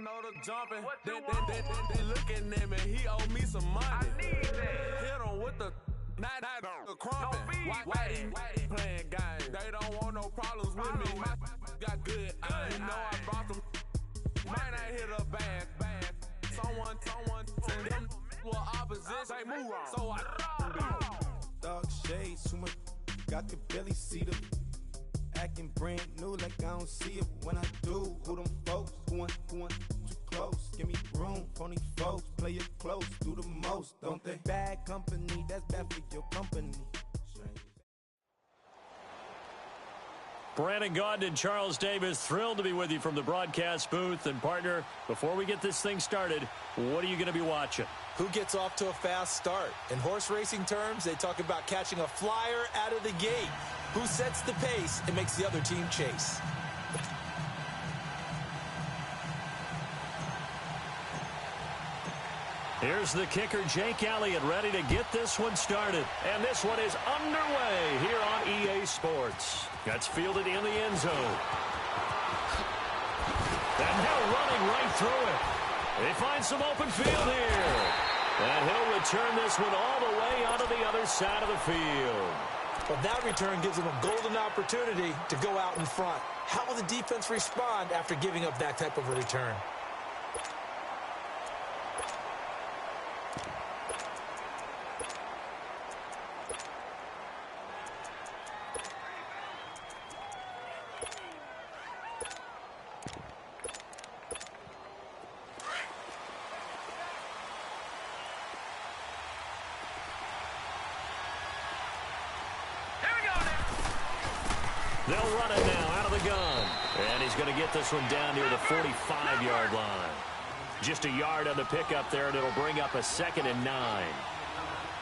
know the jumping. They looking at me, he owe me some money. I need that. Hit him with the not the crumping. Whitey playing games. They don't want no problems with me. My got good. You know I brought them. Might not hit a bad. Someone send them with opposition. They move on. So I dog shades, too much. Got the belly see them. Acting brand new like I don't see it when I do. Who them folks? Who want too close? Give me room, phony folks. Play it close, do the most, don't they? Bad company, that's bad for your company. Brandon Gaudin and Charles Davis, thrilled to be with you from the broadcast booth. And partner, before we get this thing started, what are you going to be watching? Who gets off to a fast start? In horse racing terms, they talk about catching a flyer out of the gate. Who sets the pace and makes the other team chase? Here's the kicker, Jake Elliott, ready to get this one started. And this one is underway here on EA Sports. That's fielded in the end zone. And now running right through it. They find some open field here. And he'll return this one all the way onto the other side of the field. But that return gives him a golden opportunity to go out in front. How will the defense respond after giving up that type of a return? They'll run it now out of the gun. And he's going to get this one down near the 45-yard line. Just a yard on the pickup there, and it'll bring up a 2nd and 9.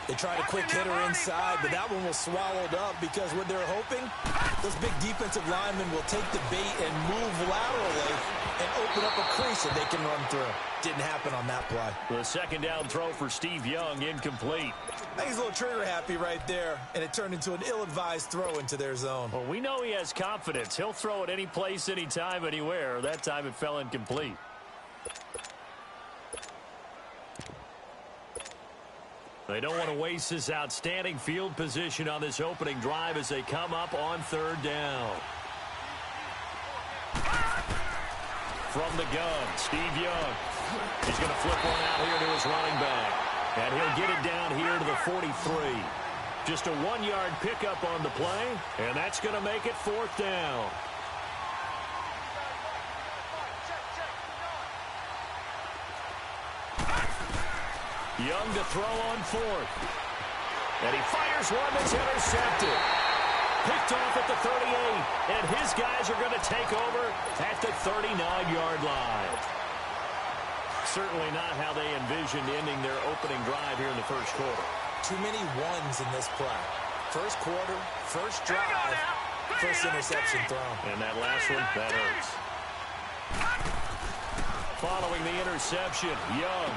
They tried a quick hitter inside, but that one was swallowed up because what they're hoping, those big defensive linemen will take the bait and move laterally and open up a crease that they can run through. Didn't happen on that play. The 2nd down throw for Steve Young, incomplete. I think he's a little trigger happy right there, and it turned into an ill-advised throw into their zone. Well, we know he has confidence. He'll throw it any place, anytime, anywhere. That time it fell incomplete. They don't want to waste this outstanding field position on this opening drive as they come up on 3rd down. From the gun, Steve Young. He's going to flip one out here to his running back. And he'll get it down here to the 43. Just a 1-yard pickup on the play, and that's going to make it 4th down. Young to throw on 4th. And he fires one that's intercepted. Picked off at the 38, and his guys are going to take over at the 39-yard line. Certainly not how they envisioned ending their opening drive here in the first quarter. Too many ones in this play. First quarter, first drive, first interception thrown. And that last one, that hurts. Following the interception, Young.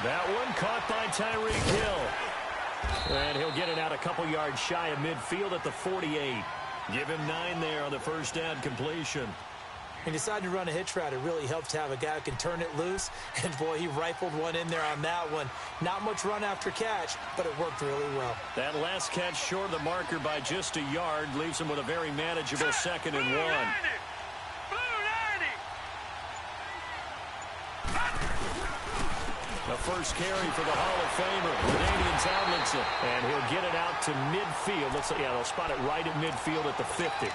That one caught by Tyreek Hill. And he'll get it out a couple yards shy of midfield at the 48. Give him 9 there on the first down completion. He decided to run a hitch route. It really helps to have a guy who can turn it loose. And, boy, he rifled one in there on that one. Not much run after catch, but it worked really well. That last catch short of the marker by just a yard leaves him with a very manageable 2nd and 1. The first carry for the Hall of Famer, LaDainian Tomlinson. And he'll get it out to midfield. They'll spot it right at midfield at the 50.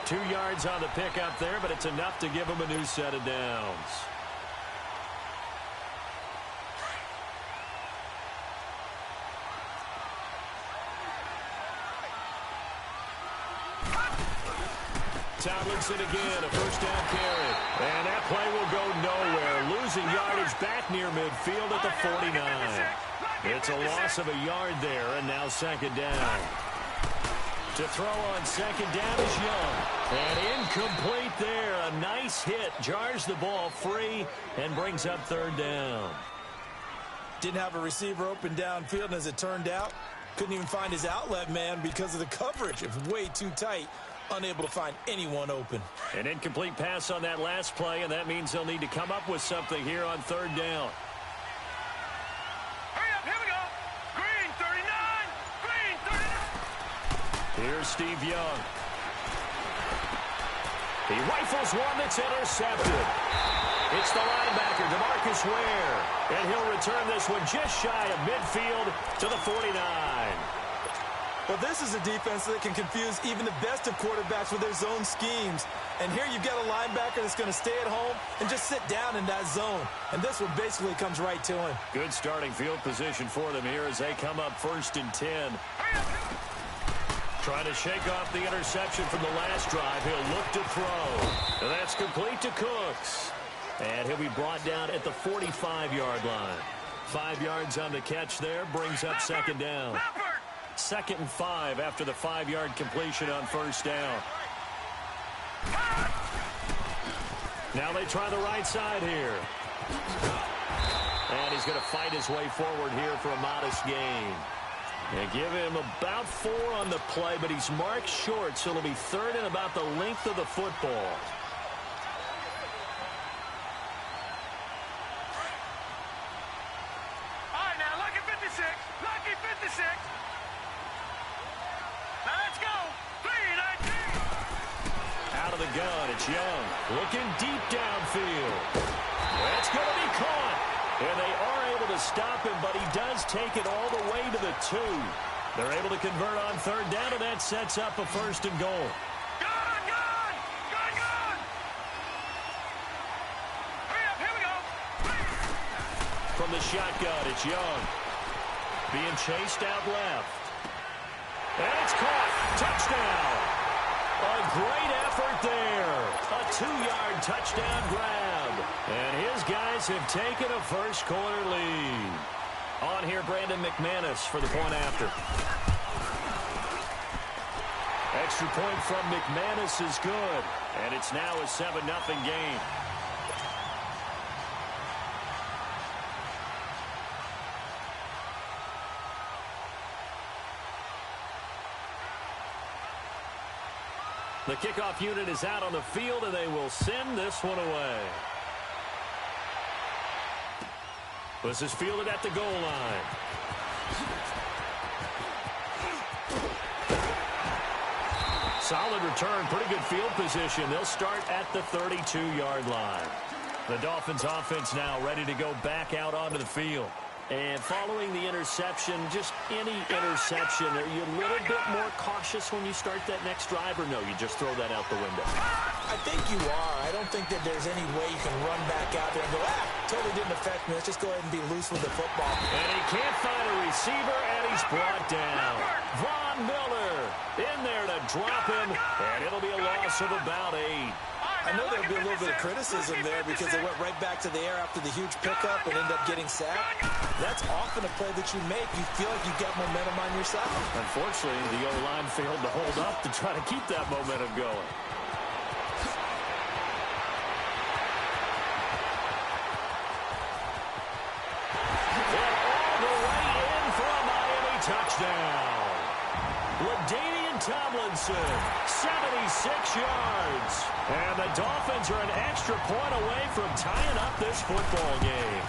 2 yards on the pickup there, but it's enough to give him a new set of downs. Tomlinson again, a first down carry. And that play will go nowhere. Losing yardage back near midfield at the 49. It's a loss of a yard there, and now 2nd down. To throw on 2nd down is Young. And incomplete there. A nice hit. Jars the ball free and brings up 3rd down. Didn't have a receiver open downfield, and as it turned out, couldn't even find his outlet man because of the coverage. It was way too tight unable to find anyone open. An incomplete pass on that last play, and that means they'll need to come up with something here on third down. Hurry up, here we go. Green 39, Green 39. Here's Steve Young. He rifles one that's intercepted. It's the linebacker, DeMarcus Ware, and he'll return this one just shy of midfield to the 49. Well, this is a defense that can confuse even the best of quarterbacks with their zone schemes. And here you've got a linebacker that's going to stay at home and just sit down in that zone. And this one basically comes right to him. Good starting field position for them here as they come up 1st and 10. Trying to shake off the interception from the last drive. He'll look to throw. And that's complete to Cooks. And he'll be brought down at the 45-yard line. 5 yards on the catch there. Brings up 2nd down. 2nd and 5 after the 5-yard completion on 1st down. Now they try the right side here. And he's going to fight his way forward here for a modest gain. And give him about 4 on the play, but he's marked short, so it'll be 3rd and about the length of the football. All right, now, lucky 56. Lucky 56. Now, let's go. 3-19. Out of the gun, it's Young. Looking deep downfield. That's going to be caught. And they are able to stop him, but he does take it all the way to the 2. They're able to convert on 3rd down, and that sets up a 1st and goal. Gun! Hurry up, here we go. From the shotgun, it's Young. Being chased out left. And it's caught. Touchdown. A great effort there. A 2-yard touchdown grab. And his guys have taken a first-quarter lead. On here, Brandon McManus for the point after. Extra point from McManus is good. And it's now a 7-0 game. The kickoff unit is out on the field, and they will send this one away. This is fielded at the goal line. Solid return, pretty good field position. They'll start at the 32-yard line. The Dolphins offense now ready to go back out onto the field. And following the interception, just any interception, are you a little bit more cautious when you start that next drive, or no, you just throw that out the window? I think you are. I don't think that there's any way you can run back out there and go, totally didn't affect me. Let's just go ahead and be loose with the football. And he can't find a receiver, and he's brought down. Von Miller in there to drop him, and it'll be a loss of about 8. I know there'll be a little bit of criticism there because they went right back to the air after the huge pickup and ended up getting sacked. That's often a play that you make. You feel like you get momentum on your side. Unfortunately, the O-line failed to hold up to try to keep that momentum going. And all the way in for a Miami touchdown. LaDainian Tomlinson, 76 yards. And the Dolphins are an extra point away from tying up this football game.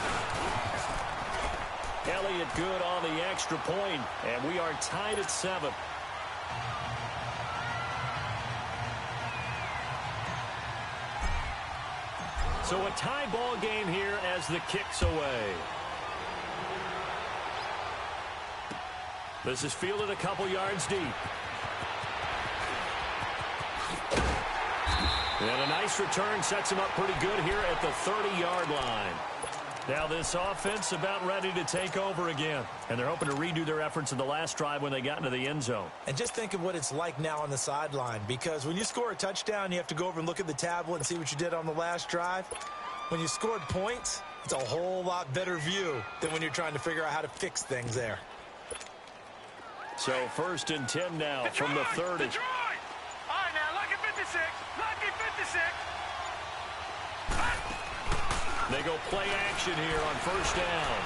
Elliott good on the extra point, and we are tied at 7. So a tie ball game here as the kick's away. This is fielded a couple yards deep. And a nice return sets him up pretty good here at the 30-yard line. Now this offense about ready to take over again. And they're hoping to redo their efforts in the last drive when they got into the end zone. And just think of what it's like now on the sideline. Because when you score a touchdown, you have to go over and look at the tablet and see what you did on the last drive. When you scored points, it's a whole lot better view than when you're trying to figure out how to fix things there. So 1st and 10 now from the 30. Detroit! All right, now, lucky 56. Lucky 56. They go play action here on 1st down.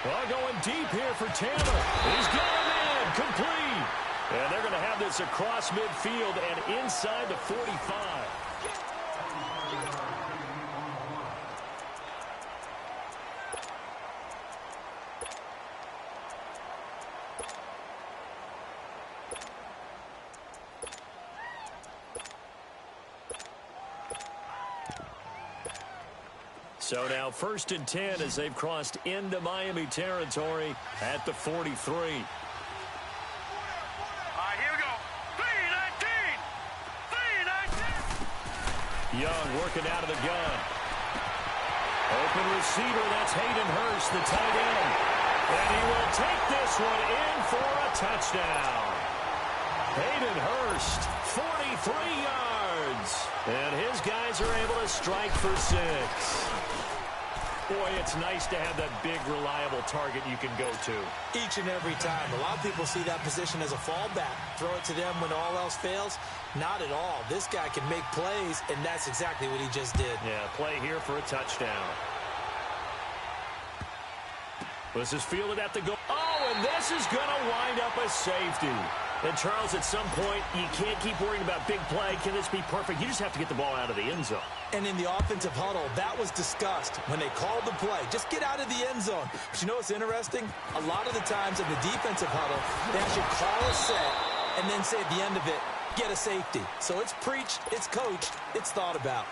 Well, going deep here for Taylor. He's got him in. Complete. And they're going to have this across midfield and inside the 45. So now 1st and 10 as they've crossed into Miami territory at the 43. All right, here we go. 3-19. Young working out of the gun. Open receiver, that's Hayden Hurst, the tight end. And he will take this one in for a touchdown. Hayden Hurst, 43 yards. And his guys are able to strike for 6. Boy, it's nice to have that big, reliable target you can go to. Each and every time. A lot of people see that position as a fallback. Throw it to them when all else fails. Not at all. This guy can make plays, and that's exactly what he just did. Yeah, play here for a touchdown. This is fielded at the goal. Oh, and this is going to wind up a safety. And, Charles, at some point, you can't keep worrying about big play. Can this be perfect? You just have to get the ball out of the end zone. And in the offensive huddle, that was discussed when they called the play. Just get out of the end zone. But you know what's interesting? A lot of the times in the defensive huddle, they actually call a set and then say at the end of it, get a safety. So it's preached, it's coached, it's thought about.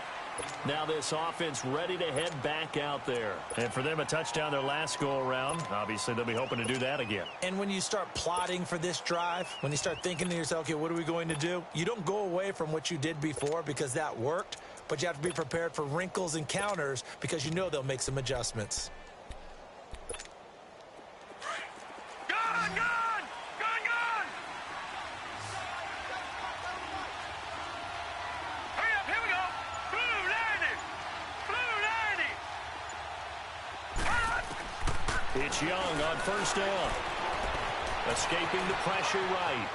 Now this offense ready to head back out there. And for them, a touchdown their last go-around. Obviously, they'll be hoping to do that again. And when you start plotting for this drive, when you start thinking to yourself, okay, what are we going to do? You don't go away from what you did before because that worked, but you have to be prepared for wrinkles and counters because you know they'll make some adjustments. It's Young on 1st down. Escaping the pressure right.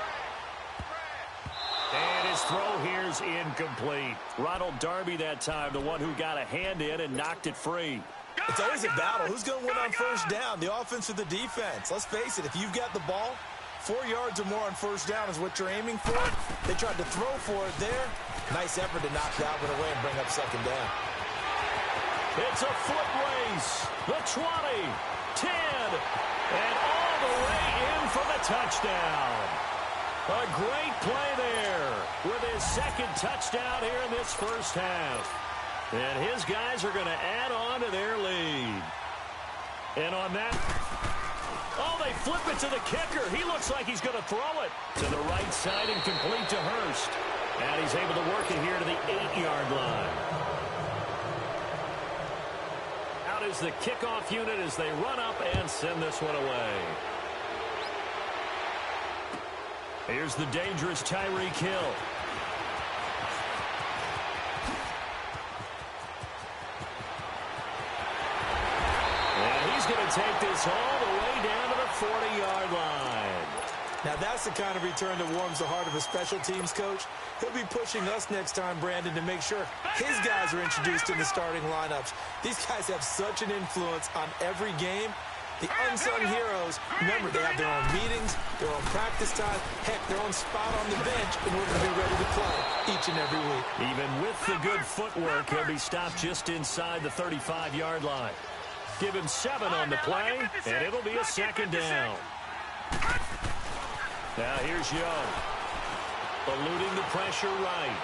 And his throw here's incomplete. Ronald Darby that time, the one who got a hand in and knocked it free. It's always a battle. Who's going to win on 1st down, the offense or the defense? Let's face it, if you've got the ball, 4 yards or more on 1st down is what you're aiming for. They tried to throw for it there. Nice effort to knock that one away and bring up 2nd down. It's a foot race. The 20. 10, and all the way in for the touchdown. A great play there with his 2nd touchdown here in this 1st half. And his guys are going to add on to their lead. And on that, oh, they flip it to the kicker. He looks like he's going to throw it to the right side and complete to Hurst. And he's able to work it here to the 8-yard line. Is the kickoff unit as they run up and send this one away. Here's the dangerous Tyreek Hill. And he's going to take this all the way down to the 40-yard line. Now that's the kind of return that warms the heart of a special teams coach. He'll be pushing us next time, Brandon, to make sure his guys are introduced in the starting lineups. These guys have such an influence on every game. The unsung heroes, remember, they have their own meetings, their own practice time, heck, their own spot on the bench in order to be ready to play each and every week. Even with the good footwork, he'll be stopped just inside the 35-yard line. Give him 7 on the play, and it'll be a 2nd down. Now here's Young. Eluding the pressure right.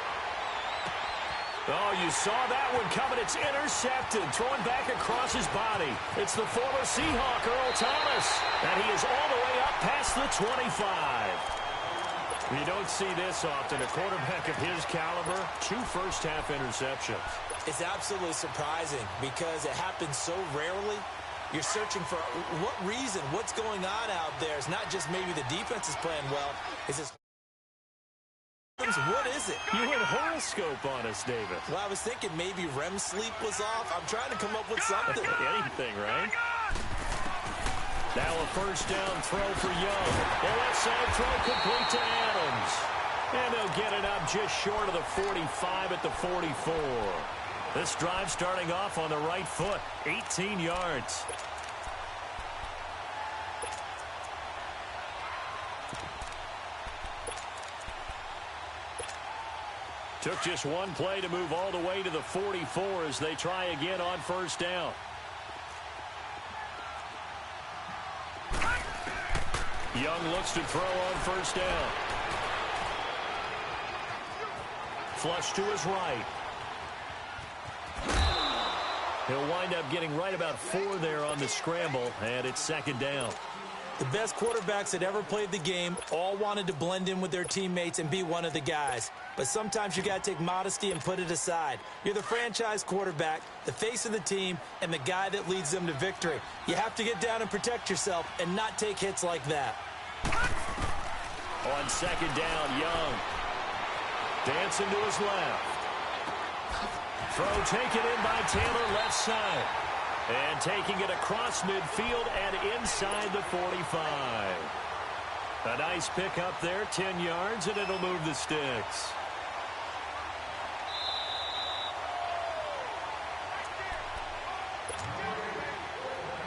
Oh, you saw that one coming. It's intercepted. Throwing back across his body. It's the former Seahawk, Earl Thomas. And he is all the way up past the 25. You don't see this often. A quarterback of his caliber, 2 first-half interceptions. It's absolutely surprising because it happens so rarely. You're searching for what reason, what's going on out there. It's not just maybe the defense is playing well. It's just, what is it? You went horoscope on us, David. Well, I was thinking maybe REM sleep was off. I'm trying to come up with something. Anything, right? Now a 1st down throw for Young. The left side throw complete to Adams. And they'll get it up just short of the 45 at the 44. This drive starting off on the right foot, 18 yards. Took just one play to move all the way to the 44 as they try again on first down. Young looks to throw on first down. Flush to his right. He'll wind up getting right about 4 there on the scramble, and it's second down. The best quarterbacks that ever played the game all wanted to blend in with their teammates and be one of the guys. But sometimes you got to take modesty and put it aside. You're the franchise quarterback, the face of the team, and the guy that leads them to victory. You have to get down and protect yourself and not take hits like that. On second down, Young. Dancing to his left. Throw taken in by Taylor left side. And taking it across midfield and inside the 45. A nice pick up there, 10 yards, and it'll move the sticks.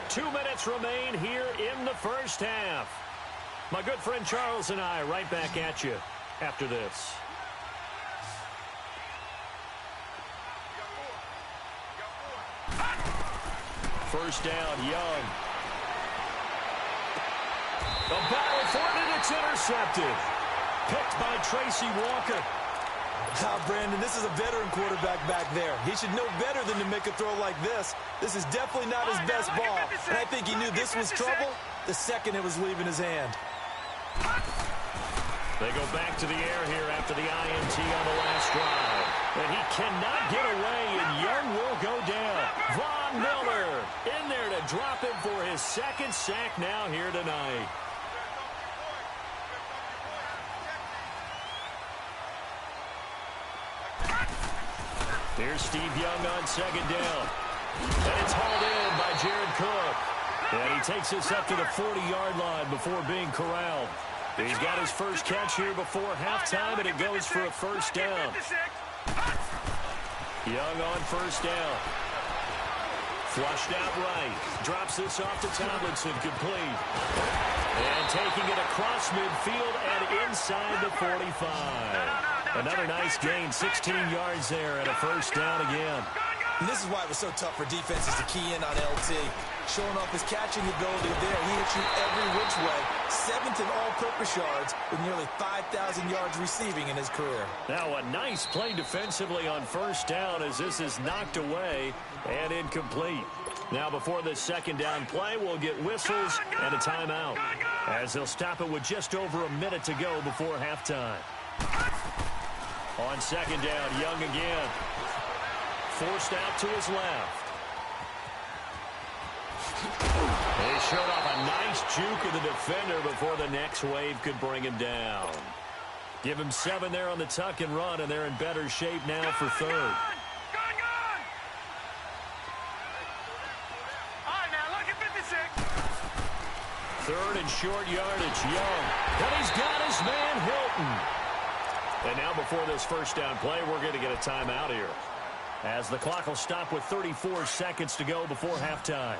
Two minutes remain here in the first half. My good friend Charles and I right back at you after this. First down, Young. The ball for it, and it's intercepted. Picked by Tracy Walker. Brandon, this is a veteran quarterback back there. He should know better than to make a throw like this. This is definitely not his best ball. And I think he knew this was trouble the second it was leaving his hand. They go back to the air here after the INT on the last drive. And he cannot get away, and Young will go down. Von Miller in there to drop him for his second sack now here tonight. Here's Steve Young on second down. And it's hauled in by Jared Cook. And he takes this up to the 40-yard line before being corralled. He's got his first catch here before halftime, and it goes for a first down. Young on first down. Flushed out right. Drops this off to Tomlinson, complete. And taking it across midfield and inside the 45. Another nice gain, 16 yards there, and a first down again. And this is why it was so tough for defenses to key in on LT. Showing off his catching ability there. He hits you every which way. 7th in all-purpose yards with nearly 5,000 yards receiving in his career. Now a nice play defensively on first down as this is knocked away and incomplete. Now before this second down play, we'll get whistles and a timeout as they'll stop it with just over a minute to go before halftime. On second down, Young again. Forced out to his left. He showed off a nice juke of the defender before the next wave could bring him down. Give him 7 there on the tuck and run, and they're in better shape now for third. All right, now look at 56. Third and short yardage, Young. And he's got his man, Hilton. And now before this first down play, we're going to get a timeout here, as the clock will stop with 34 seconds to go before halftime.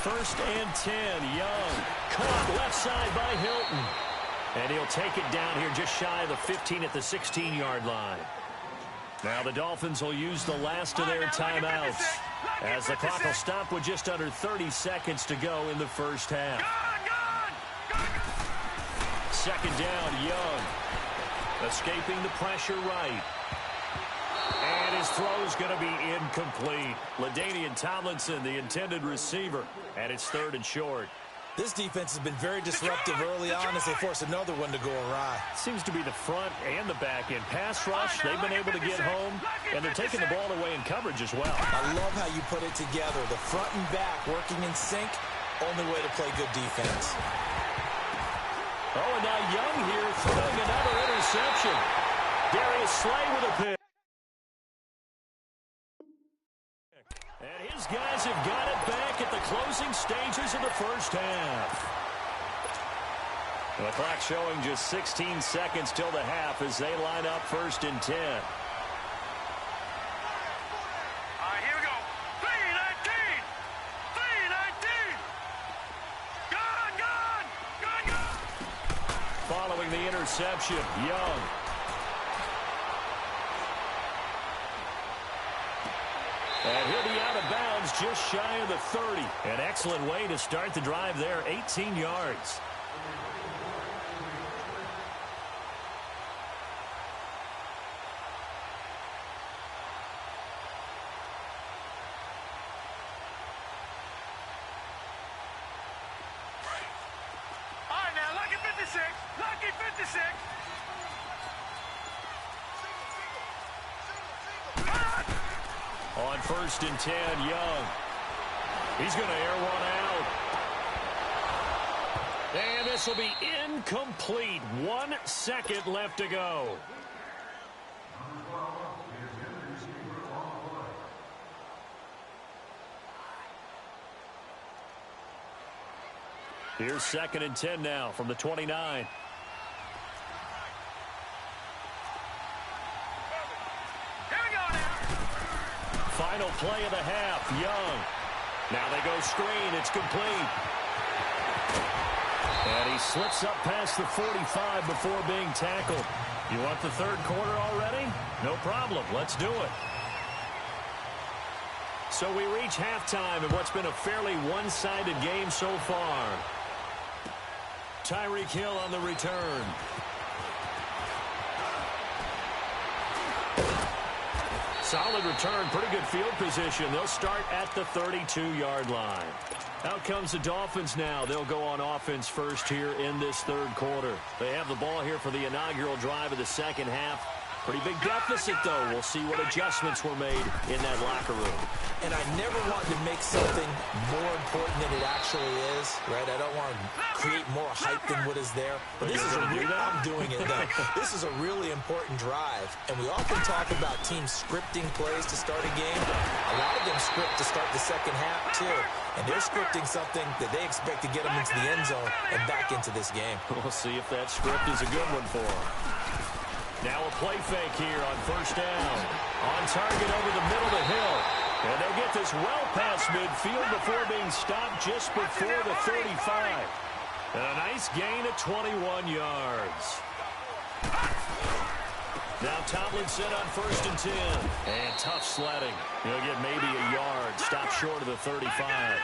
First and 10, Young. Caught left side by Hilton. And he'll take it down here just shy of the 15 at the 16-yard line. Now the Dolphins will use the last of their timeouts, as the clock will stop with just under 30 seconds to go in the first half. Second down, Young. Escaping the pressure right. And his throw is going to be incomplete. LaDainian Tomlinson, the intended receiver, and it's third and short. This defense has been very disruptive early on as they force another one to go awry. Seems to be the front and the back end. Pass rush, they've been able to get home, and they're taking the ball away in coverage as well. I love how you put it together. The front and back working in sync, only way to play good defense. Oh, and now Young here throwing another interception. Darius Slay with a pick. And his guys have got it back at the closing stages of the first half. The clock showing just 16 seconds till the half as they line up first and 10. All right, here we go. 3-19. throwing the interception. Young. And he'll be out of bounds just shy of the 30. An excellent way to start the drive there, 18 yards. Lucky 56. On 1st and 10, Young. He's going to air one out. And this will be incomplete. 1 second left to go. Here's 2nd and 10 now from the 29. Final play of the half, Young. Now they go screen, it's complete. And he slips up past the 45 before being tackled. You want the 3rd quarter already? No problem, let's do it. So we reach halftime in what's been a fairly one-sided game so far. Tyreek Hill on the return. Solid return, pretty good field position. They'll start at the 32-yard line. Out comes the Dolphins now. They'll go on offense first here in this 3rd quarter. They have the ball here for the inaugural drive of the 2nd half. Pretty big deficit, though. We'll see what adjustments were made in that locker room. And I never want to make something more important than it actually is, right? I don't want to create more hype than what is there. But this is I'm doing it, though. This is a really important drive. And we often talk about teams scripting plays to start a game. A lot of them script to start the 2nd half, too. And they're scripting something that they expect to get them into the end zone and back into this game. We'll see if that script is a good one for them. Now a play fake here on 1st down. On target over the middle to Hill. And they'll get this well past midfield before being stopped just before the 35. And a nice gain of 21 yards. Now Tomlin set on 1st and 10. And tough sledding. He'll get maybe a yard. Stop short of the 35.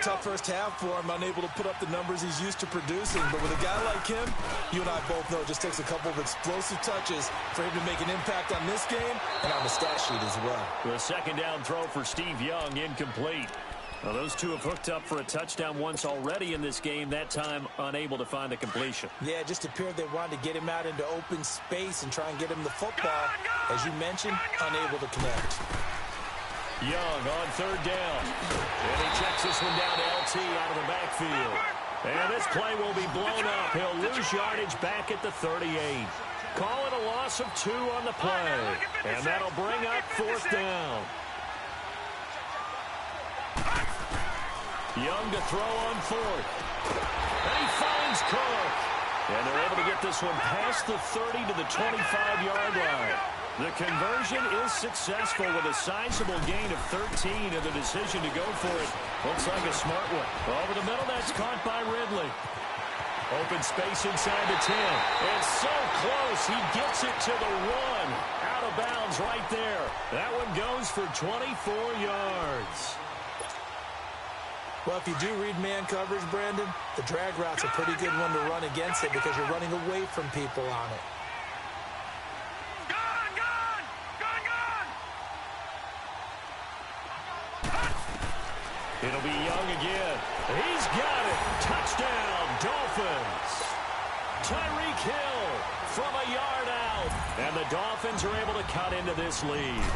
Tough first half for him, unable to put up the numbers he's used to producing. But with a guy like him, you and I both know it just takes a couple of explosive touches for him to make an impact on this game and on the stat sheet as well. The 2nd down throw for Steve Young, incomplete. Now those two have hooked up for a touchdown once already in this game, that time unable to find the completion. Yeah, it just appeared they wanted to get him out into open space and try and get him the football. As you mentioned, unable to connect. Young on 3rd down. And he checks this one down to LT out of the backfield. And this play will be blown up. He'll lose yardage back at the 38. Call it a loss of 2 on the play. And that'll bring up 4th down. Young to throw on 4th. And he finds Cook. And they're able to get this one past the 30 to the 25-yard line. The conversion is successful with a sizable gain of 13 and the decision to go for it. Looks like a smart one. Over the middle, that's caught by Ridley. Open space inside the 10. And so close, he gets it to the 1. Out of bounds right there. That one goes for 24 yards. Well, if you do read man coverage, Brandon, the drag route's a pretty good one to run against it because you're running away from people on it. It'll be Young again. He's got it. Touchdown, Dolphins. Tyreek Hill from a yard out. And the Dolphins are able to cut into this lead.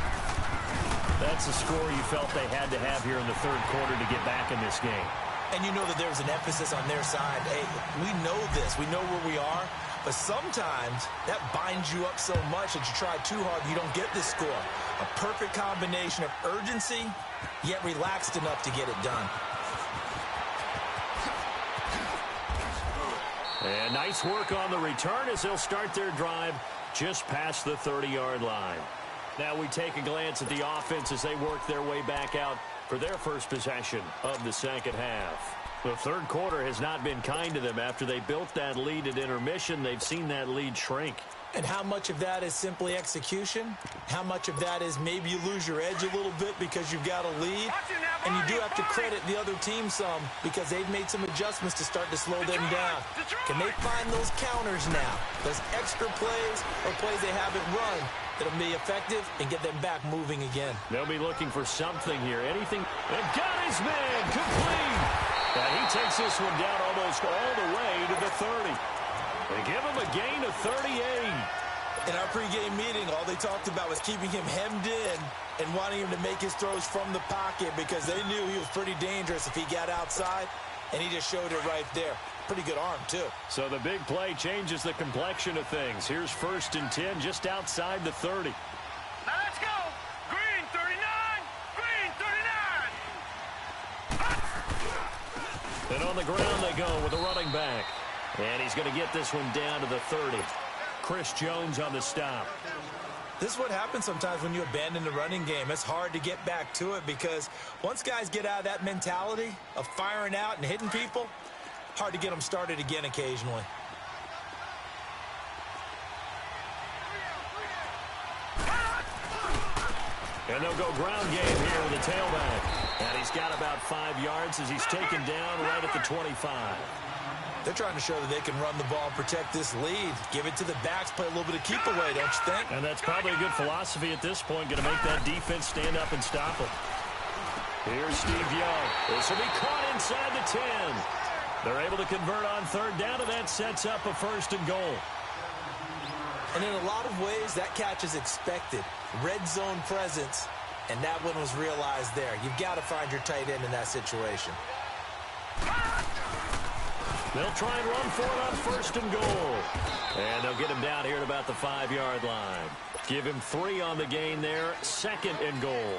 That's the score you felt they had to have here in the 3rd quarter to get back in this game. And you know that there's an emphasis on their side. Hey, we know this. We know where we are. But sometimes that binds you up so much that you try too hard, you don't get this score. A perfect combination of urgency, yet relaxed enough to get it done. And nice work on the return as they'll start their drive just past the 30-yard line. Now we take a glance at the offense as they work their way back out for their first possession of the 2nd half. The third quarter has not been kind to them. After they built that lead at intermission, they've seen that lead shrink. And how much of that is simply execution? How much of that is maybe you lose your edge a little bit because you've got a lead? And you do have to credit the other team some because they've made some adjustments to start to slow them down. Can they find those counters now? Those extra plays or plays they haven't run that'll be effective and get them back moving again. They'll be looking for something here. Anything. And got his man complete. And he takes this one down almost all the way to the 30. They give him a gain of 38. In our pregame meeting, all they talked about was keeping him hemmed in and wanting him to make his throws from the pocket because they knew he was pretty dangerous if he got outside, and he just showed it right there. Pretty good arm, too. So the big play changes the complexion of things. Here's 1st and 10 just outside the 30. Now let's go. Green 39. Green 39. And on the ground they go with a running back. And he's going to get this one down to the 30. Chris Jones on the stop. This is what happens sometimes when you abandon the running game. It's hard to get back to it because once guys get out of that mentality of firing out and hitting people, hard to get them started again occasionally. And they'll go ground game here with the tailback. And he's got about 5 yards as he's taken down right at the 25. They're trying to show that they can run the ball and protect this lead. Give it to the backs, play a little bit of keep away, don't you think? And that's probably a good philosophy at this point, going to make that defense stand up and stop them. Here's Steve Young. This will be caught inside the 10. They're able to convert on 3rd down, and that sets up a 1st and goal. And in a lot of ways, that catch is expected. Red zone presence, and that one was realized there. You've got to find your tight end in that situation. They'll try and run for it on 1st and goal. And they'll get him down here at about the 5-yard line. Give him 3 on the gain there. 2nd and goal.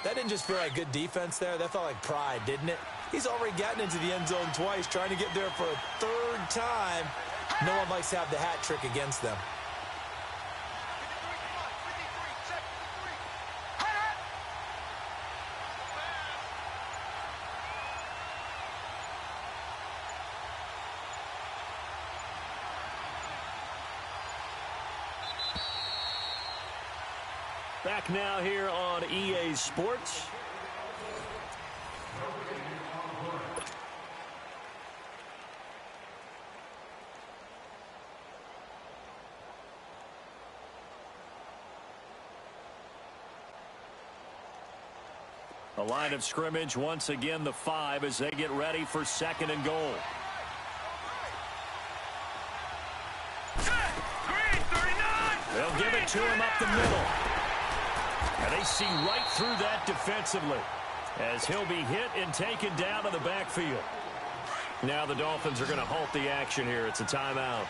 That didn't just feel like good defense there. That felt like pride, didn't it? He's already gotten into the end zone twice, trying to get there for a 3rd time. No one likes to have the hat trick against them. Back now here on EA Sports. A line of scrimmage, once again the 5 as they get ready for 2nd and goal. Green 39. They'll give it to him up the middle. And they see right through that defensively as he'll be hit and taken down to the backfield. Now the Dolphins are going to halt the action here. It's a timeout.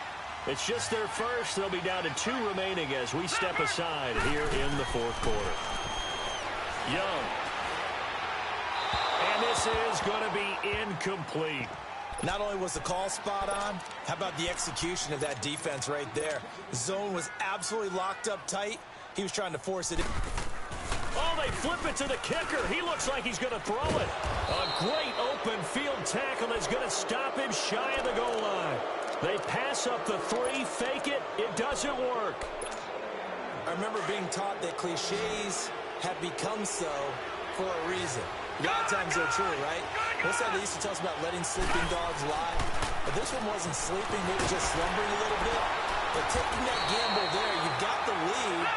It's just their first. They'll be down to 2 remaining as we step aside here in the 4th quarter. Young. And this is going to be incomplete. Not only was the call spot on, how about the execution of that defense right there? The zone was absolutely locked up tight. He was trying to force it in. Oh, they flip it to the kicker. He looks like he's going to throw it. A great open field tackle is going to stop him shy of the goal line. They pass up the 3, fake it. It doesn't work. I remember being taught that cliches have become so for a reason. A lot of times they're true, right? Most of they used to tell us about letting sleeping dogs lie. But this one wasn't sleeping, maybe just slumbering a little bit. But taking that gamble there, you've got the lead.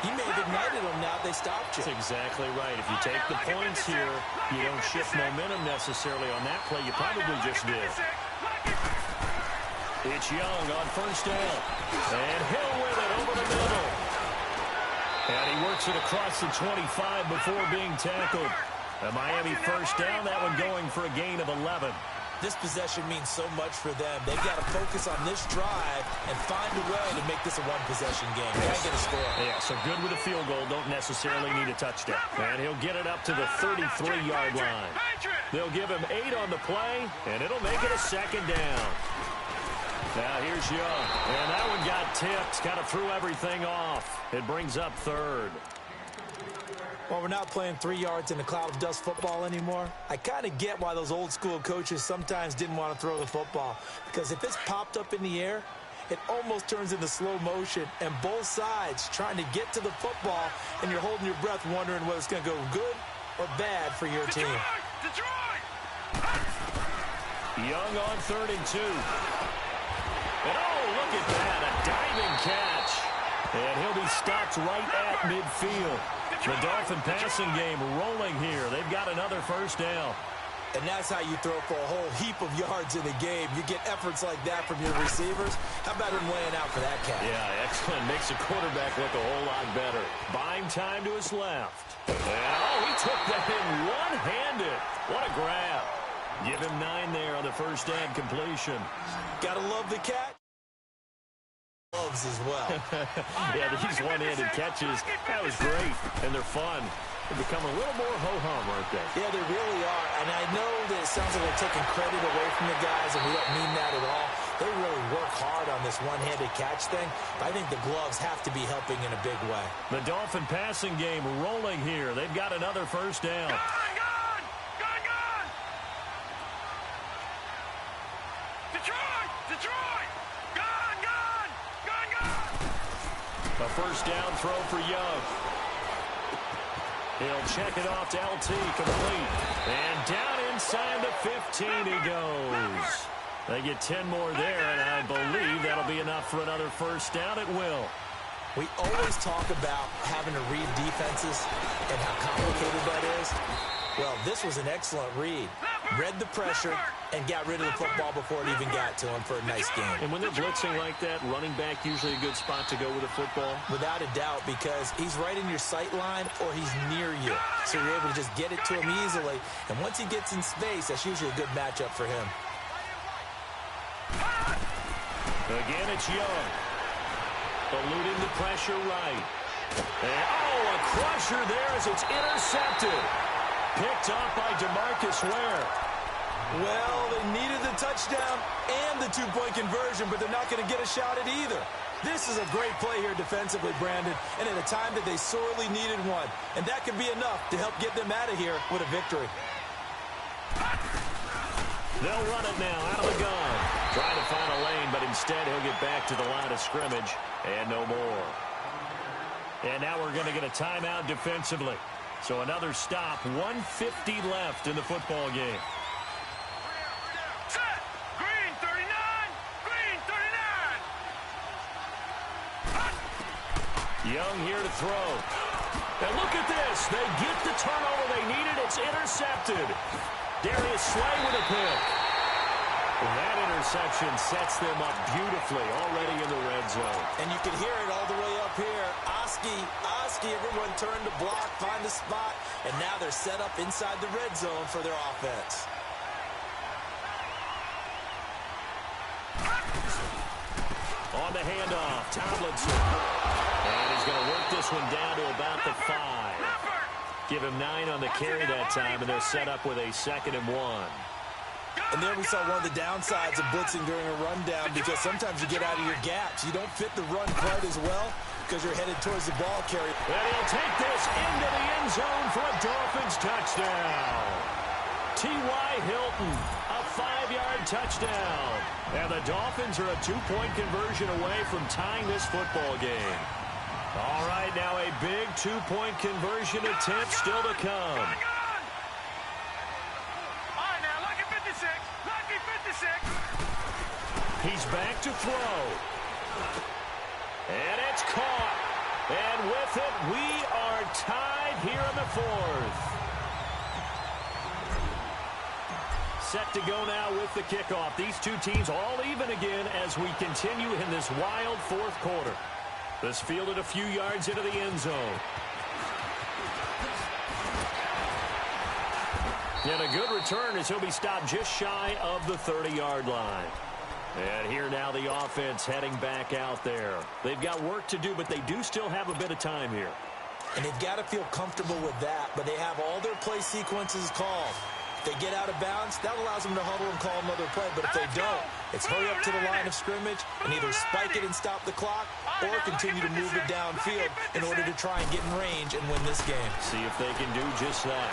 You may have ignited them now. They stopped you. That's exactly right. If you take the points here, you don't shift momentum necessarily on that play. You probably just did. It's Young on 1st down. And Hill with it over the middle. And he works it across the 25 before being tackled. A Miami 1st down, that one going for a gain of 11. This possession means so much for them. They've got to focus on this drive and find a way to make this a one-possession game. They got to get a score. Yeah, so good with a field goal. Don't necessarily need a touchdown. And he'll get it up to the 33-yard line. They'll give him 8 on the play, and it'll make it a 2nd down. Now here's Young. And that one got tipped. Kind of threw everything off. It brings up 3rd. While we're not playing 3 yards in a cloud of dust football anymore, I kind of get why those old school coaches sometimes didn't want to throw the football. Because if it's popped up in the air, it almost turns into slow motion, and both sides trying to get to the football, and you're holding your breath wondering whether it's going to go good or bad for your team. Detroit! Young on 3rd and 2. And oh, look at that, a diving catch. And he'll be stopped right at midfield. The Dolphin passing game rolling here. They've got another first down. And that's how you throw for a whole heap of yards in the game. You get efforts like that from your receivers. How about him laying out for that catch? Yeah, excellent. Makes the quarterback look a whole lot better. Buying time to his left. And, oh, he took that in one-handed. What a grab. Give him 9 there on the first down completion. Gotta love the catch. Loves as well. Yeah, these one-handed catches, that was great, and they're fun. They become a little more ho-hum, aren't they? Yeah, they really are, and I know that it sounds like we're taking credit away from the guys, and we don't mean that at all. They really work hard on this one-handed catch thing, but I think the gloves have to be helping in a big way. The Dolphin passing game rolling here. They've got another first down. Gone! Detroit! A first down throw for Young. He'll check it off to LT, complete. And down inside the 15 he goes. They get 10 more there, and I believe that'll be enough for another first down. It will. We always talk about having to read defenses and how complicated that is. Well, this was an excellent read. Read the pressure and got rid of the football before it even got to him for a nice game. And when they're blitzing like that, running back usually a good spot to go with a football? Without a doubt, because he's right in your sight line or he's near you. So you're able to just get it to him easily. And once he gets in space, that's usually a good matchup for him. Again, it's Young. Eluding the pressure right. And, oh, a crusher there as it's intercepted. Picked off by DeMarcus Ware. Well, they needed the touchdown and the two-point conversion, but they're not going to get a shot at either. This is a great play here defensively, Brandon, and at a time that they sorely needed one. And that could be enough to help get them out of here with a victory. They'll run it now out of the gun. Trying to find a lane, but instead he'll get back to the line of scrimmage and no more. And now we're going to get a timeout defensively. So another stop, 1:50 left in the football game. Set! Green 39! Green 39! Young here to throw. And look at this. They get the turnover they needed. It's intercepted. Darius Slay with a pick. That interception sets them up beautifully already in the red zone. And you can hear it all the way up here. Oski, everyone turned to block, find a spot, and now they're set up inside the red zone for their offense. On the handoff, Tomlinson. And he's going to work this one down to about the 5. Give him 9 on the carry that time, and they're set up with a 2nd and 1. And there we saw one of the downsides of blitzing during a rundown, because sometimes you get out of your gaps. You don't fit the run quite as well because you're headed towards the ball carrier. And he'll take this into the end zone for a Dolphins touchdown. T.Y. Hilton, a 5-yard touchdown. And the Dolphins are a 2-point conversion away from tying this football game. All right, now a big 2-point conversion attempt still to come. He's back to throw. And it's caught. And with it, we are tied here in the 4th. Set to go now with the kickoff. These two teams all even again as we continue in this wild 4th quarter. This fielded a few yards into the end zone. And a good return as he'll be stopped just shy of the 30-yard line. And here now the offense heading back out there. They've got work to do, but they do still have a bit of time here. And they've got to feel comfortable with that, but they have all their play sequences called. they get out of bounds, that allows them to huddle and call another play. But if they don't, it's hurry up to the line of scrimmage and either spike it and stop the clock or continue to move it downfield in order to try and get in range and win this game. See if they can do just that.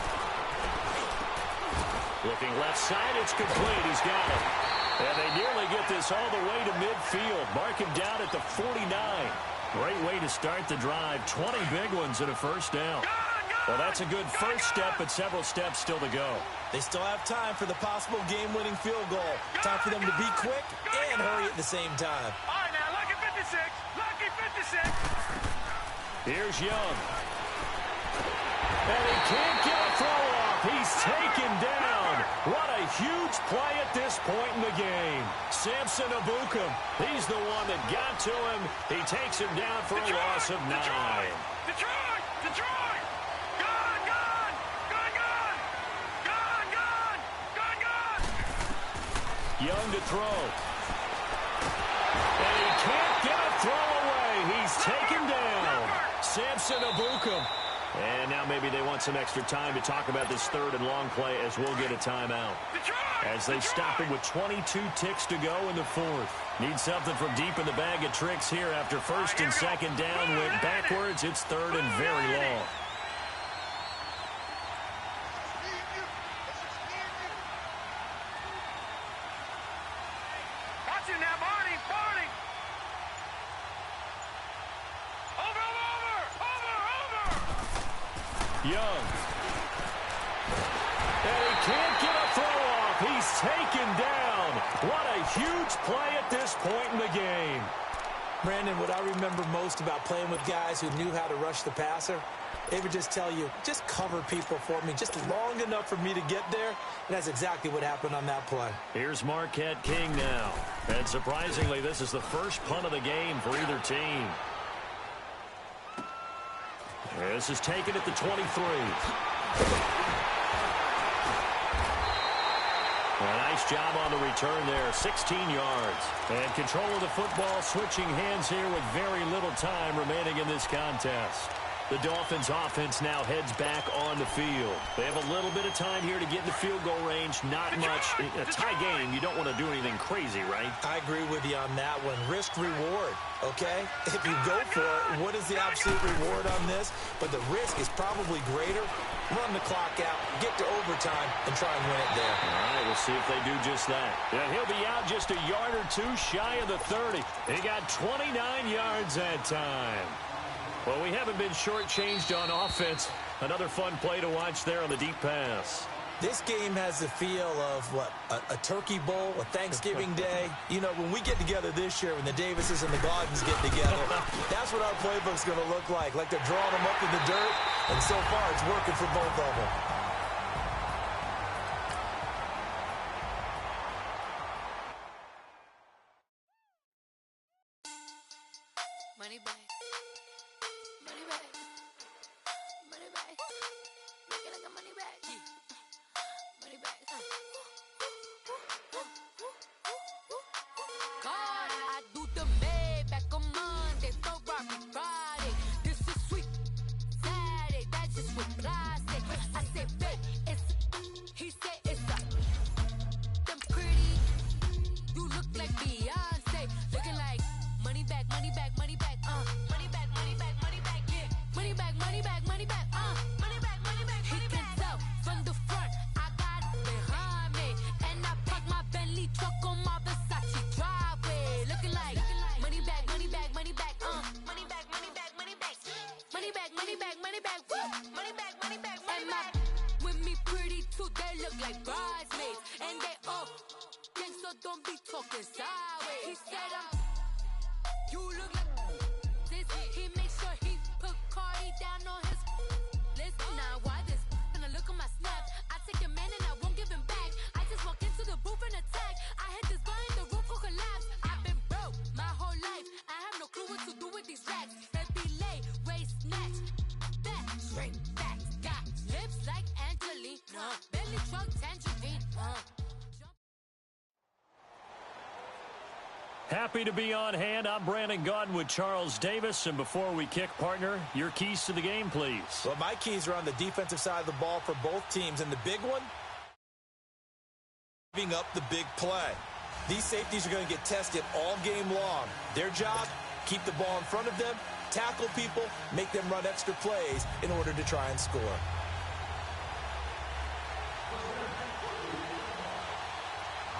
Looking left side, it's complete. He's got it. And they nearly get this all the way to midfield. Mark him down at the 49. Great way to start the drive. 20 big ones and a first down. Well, that's a good first step, but several steps still to go. They still have time for the possible game-winning field goal. Time for them to be quick and hurry at the same time. All right, now, lucky 56. Lucky 56. Here's Young. And he can't get a throw off. He's taken down. What a huge play at this point in the game. Samson Ebukam, he's the one that got to him. He takes him down for a loss of 9. Detroit! Detroit! Gone! Gone! Gone! Gone! Gone! Gone! Gone! Gone! Young to throw. And he can't get a throw away. He's taken down. Samson Ebukam. And now maybe they want some extra time to talk about this third and long play as we'll get a timeout. As they stop him with 22 ticks to go in the fourth. Need something from deep in the bag of tricks here after first and second down went backwards. It's third and very long. Watch him now, Barney! Barney! Young. And he can't get a throw off. He's taken down. What a huge play at this point in the game. Brandon, what I remember most about playing with guys who knew how to rush the passer, they would just tell you, just cover people for me, just long enough for me to get there. And that's exactly what happened on that play. Here's Marquette King now. And surprisingly, this is the first punt of the game for either team. This is taken at the 23. A nice job on the return there, 16 yards. And control of the football, switching hands here with very little time remaining in this contest. The Dolphins offense now heads back on the field. They have a little bit of time here to get in the field goal range. Not much. In a tie game, you don't want to do anything crazy, right? I agree with you on that one. Risk reward, okay? If you go for it, what is the absolute reward on this? But the risk is probably greater. Run the clock out, get to overtime, and try and win it there. All right, we'll see if they do just that. Yeah, he'll be out just a yard or two shy of the 30. He got 29 yards that time. Well, we haven't been shortchanged on offense. Another fun play to watch there on the deep pass. This game has the feel of, what, a turkey bowl, a Thanksgiving day. You know, when we get together this year, when the Davises and the Gardens get together, that's what our playbook's going to look like they're drawing them up in the dirt, and so far it's working for both of them. Money back. Money back. Money back. Looking like a money back. Money back. God, I do the Maybach on Monday, Ferrari Friday. This is sweet Saturday, that's just what I say. I say, babe, it's he said it's a them pretty. You look like Beyonce, looking like money back, money back, money back, money back, money back, money back, yeah. Money back, money back, money back, money back, money back. He can tell from the front, I got it behind me, and I park my Bentley truck on my Versace driveway, looking like money back, money back, money back, money back, money back, money back, money back, money back, money back, money back, money back, money back. With me pretty too, they look like bridesmaids, and they all gang, so don't be talking sideways. He said you look like this. He make sure he put Cardi down on his list. Now why this? Gonna look at my snap. I take a man and I won't give him back. I just walk into the booth and attack. I hit this guy in the roof will collapse. I've been broke my whole life. I have no clue what to do with these racks. Baby lay, waist snatch, back straight back. Got lips like Angelina, belly truck tangerine. Happy to be on hand. I'm Brandon Gaudin with Charles Davis. And before we kick, partner, your keys to the game, please. Well, my keys are on the defensive side of the ball for both teams. And the big one, giving up the big play. These safeties are going to get tested all game long. Their job, keep the ball in front of them, tackle people, make them run extra plays in order to try and score.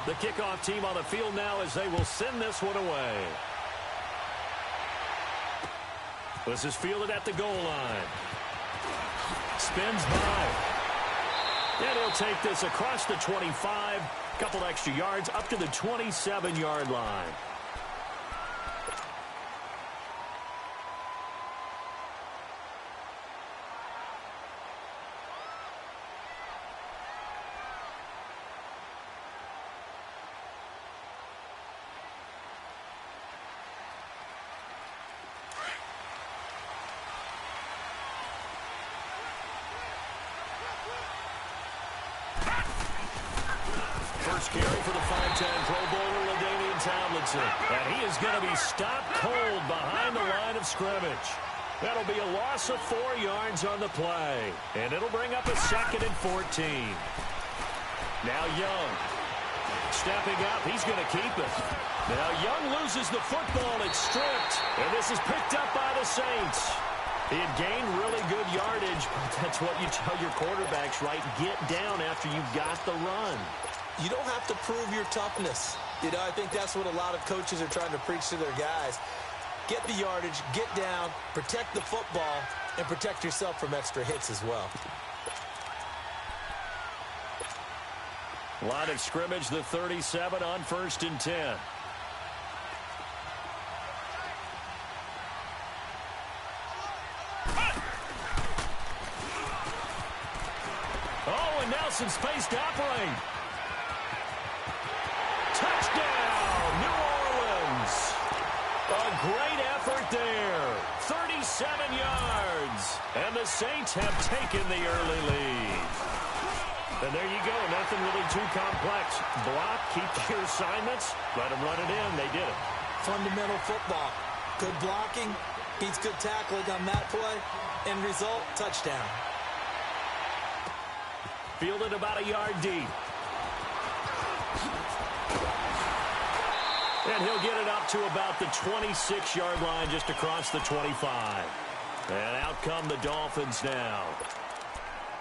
The kickoff team on the field now as they will send this one away. This is fielded at the goal line. Spins by. And he'll take this across the 25. Couple extra yards up to the 27-yard line. First carry for the 5'10" Pro Bowler, LaDainian Tomlinson. And he is going to be stopped cold behind the line of scrimmage. That'll be a loss of 4 yards on the play. And it'll bring up a 2nd and 14. Now Young. Stepping up, he's going to keep it. Now Young loses the football, it's stripped. And this is picked up by the Saints. He had gained really good yardage, but that's what you tell your quarterbacks, right? Get down after you've got the run. You don't have to prove your toughness. You know, I think that's what a lot of coaches are trying to preach to their guys. Get the yardage, get down, protect the football, and protect yourself from extra hits as well. Line of scrimmage, the 37 on 1st and 10. Oh, and now some space to operate. Touchdown, New Orleans. A great effort there. 37 yards. And the Saints have taken the early lead. And there you go. Nothing really too complex. Block, keep your assignments, let them run it in. They did it. Fundamental football. Good blocking, beats good tackling on that play. End result, touchdown. Fielded about a yard deep. And he'll get it up to about the 26-yard line just across the 25. And out come the Dolphins now.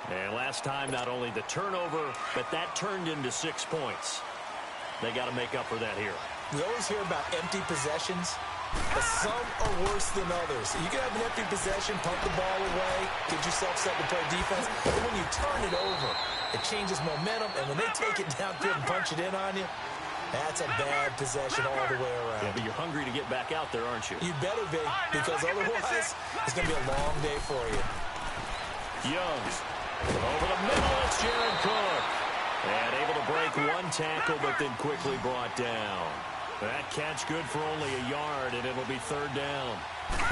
And last time, not only the turnover, but that turned into 6 points. They got to make up for that here. We always hear about empty possessions, but some are worse than others. You can have an empty possession, pump the ball away, get yourself set to play defense. But when you turn it over, it changes momentum, and when they take it downfield and punch it in on you, that's a bad possession all the way around. Yeah, but you're hungry to get back out there, aren't you? You better be, because otherwise it's going to be a long day for you. Young. Over the middle, it's Jared Cook. And able to break one tackle, but then quickly brought down. That catch good for only a yard, and it'll be 3rd down.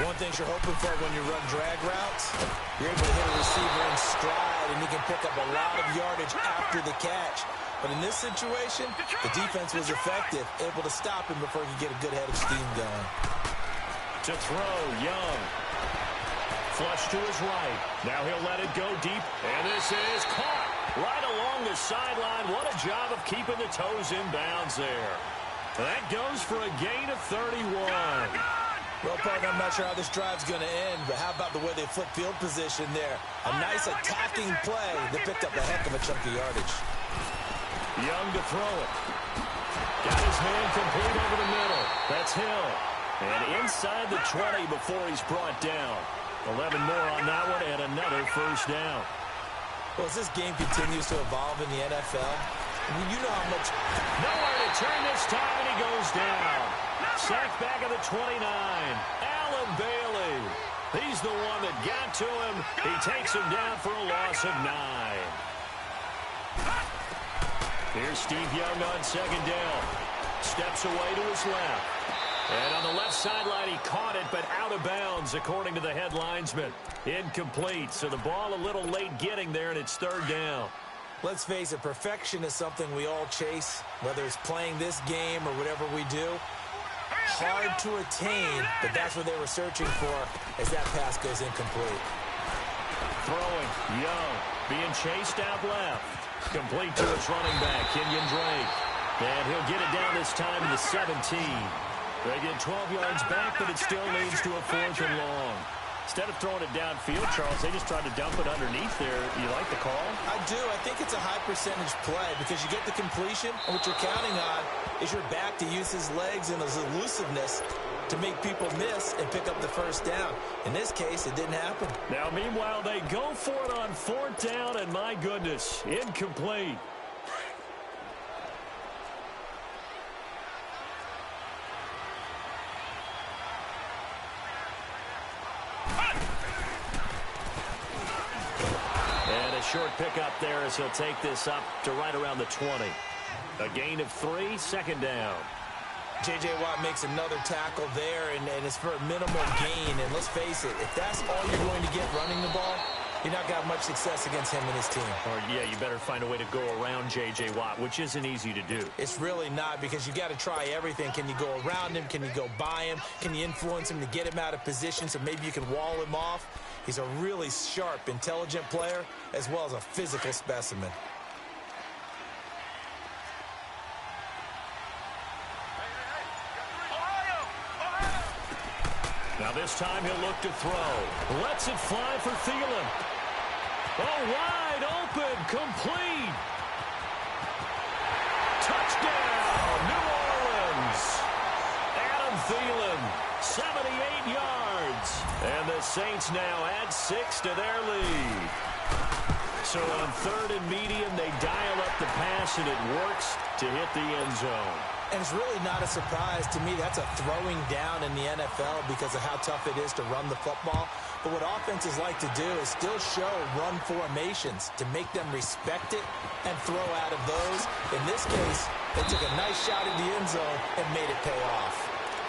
One thing you're hoping for when you run drag routes, you're able to hit a receiver in stride, and he can pick up a lot of yardage after the catch. But in this situation, the defense was effective, able to stop him before he could get a good head of steam going. To throw, Young. Flush to his right. Now he'll let it go deep, and this is caught right along the sideline. What a job of keeping the toes in bounds there. That goes for a gain of 31. Well, partner, I'm not sure how this drive's going to end, but how about the way they flip field position there? A nice attacking play that picked up a heck of a chunk of yardage. Young to throw it. Got his man complete over the middle. That's Hill. And inside the 20 before he's brought down. 11 more on that one and another 1st down. Well, as this game continues to evolve in the NFL, you know how much... Nowhere to turn this time, and he goes down. Sacked back at the 29. Alan Bailey. He's the one that got to him. He takes him down for a loss of 9. Here's Steve Young on 2nd down. Steps away to his left. And on the left sideline, he caught it, but out of bounds, according to the head linesman. Incomplete, so the ball a little late getting there, and it's 3rd down. Let's face it, perfection is something we all chase, whether it's playing this game or whatever we do. Hard to attain, but that's what they were searching for as that pass goes incomplete. Throwing, Young, being chased out left. Complete to its running back, Kenyon Drake. And he'll get it down this time to the 17. They get 12 yards back, but it still leads to a 4th and long. Instead of throwing it downfield, Charles, they just tried to dump it underneath there. You like the call? I do. I think it's a high percentage play because you get the completion, and what you're counting on is your back to use his legs and his elusiveness to make people miss and pick up the first down. In this case, it didn't happen. Now, meanwhile, they go for it on 4th down, and my goodness, incomplete. Short pickup there as he'll take this up to right around the 20. A gain of 3, 2nd down. J.J. Watt makes another tackle there, and it's for a minimal gain. And let's face it, if that's all you're going to get running the ball, you're not going to have much success against him and his team. Or, yeah, you better find a way to go around J.J. Watt, which isn't easy to do. It's really not, because you got to try everything. Can you go around him? Can you go by him? Can you influence him to get him out of position so maybe you can wall him off? He's a really sharp, intelligent player, as well as a physical specimen. Now this time he'll look to throw. Lets it fly for Thielen. Oh, wide open, complete. Touchdown, New Orleans. Adam Thielen, 78 yards. And the Saints now add 6 to their lead. So on 3rd and medium, they dial up the pass, and it works to hit the end zone. And it's really not a surprise to me. That's a throwing down in the NFL because of how tough it is to run the football. But what offenses like to do is still show run formations to make them respect it and throw out of those. In this case, they took a nice shot at the end zone and made it pay off.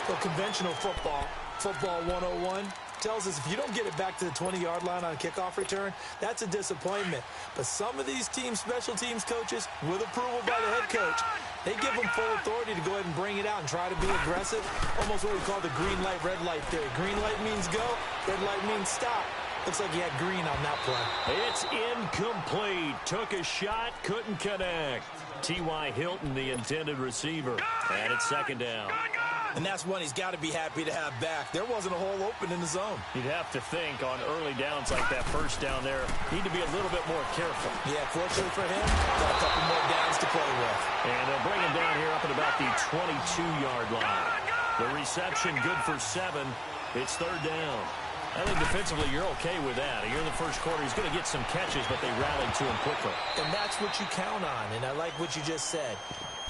So conventional football 101, tells us if you don't get it back to the 20-yard line on a kickoff return, that's a disappointment. But some of these team special teams coaches, with approval by the head coach, they give them full authority to go ahead and bring it out and try to be aggressive. Almost what we call the green light, red light theory. Green light means go, red light means stop. Looks like he had green on that play. It's incomplete. Took a shot, couldn't connect. T.Y. Hilton, the intended receiver. And it's 2nd down. And that's one he's got to be happy to have back. There wasn't a hole open in the zone. You'd have to think on early downs like that first down there, need to be a little bit more careful. Yeah, fortunately for him, got a couple more downs to play with. And they'll bring him down here up at about the 22-yard line. The reception good for 7. It's 3rd down. I think defensively you're okay with that. Here in the first quarter, he's going to get some catches, but they rallied to him quickly. And that's what you count on, and I like what you just said.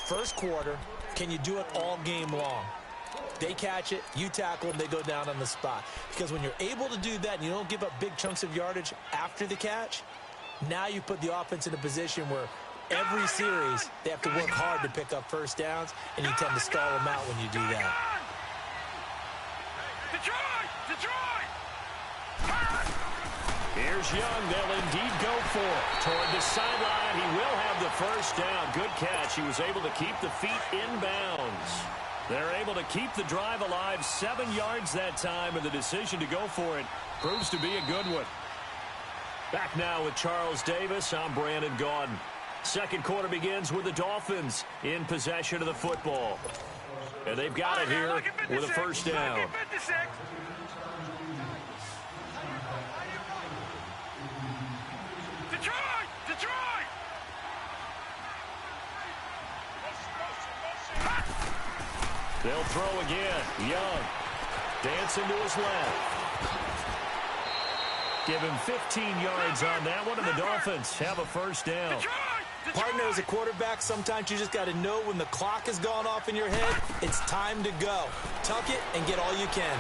First quarter, can you do it all game long? They catch it, you tackle them, they go down on the spot. Because when you're able to do that and you don't give up big chunks of yardage after the catch, now you put the offense in a position where every series they have to work hard to pick up first downs, and you tend to stall them out when you do that. Detroit! Here's Young. They'll indeed go for it. Toward the sideline, he will have the first down. Good catch. He was able to keep the feet inbounds. They're able to keep the drive alive, 7 yards that time, and the decision to go for it proves to be a good one. Back now with Charles Davis, I'm Brandon Gaudin. Second quarter begins with the Dolphins in possession of the football. And they've got it here with a first down. Detroit! They'll throw again. Young dancing to his left. Give him 15 yards on that one, and the Dolphins have a first down. Partner, as a quarterback, sometimes you just got to know when the clock has gone off in your head, it's time to go. Tuck it and get all you can.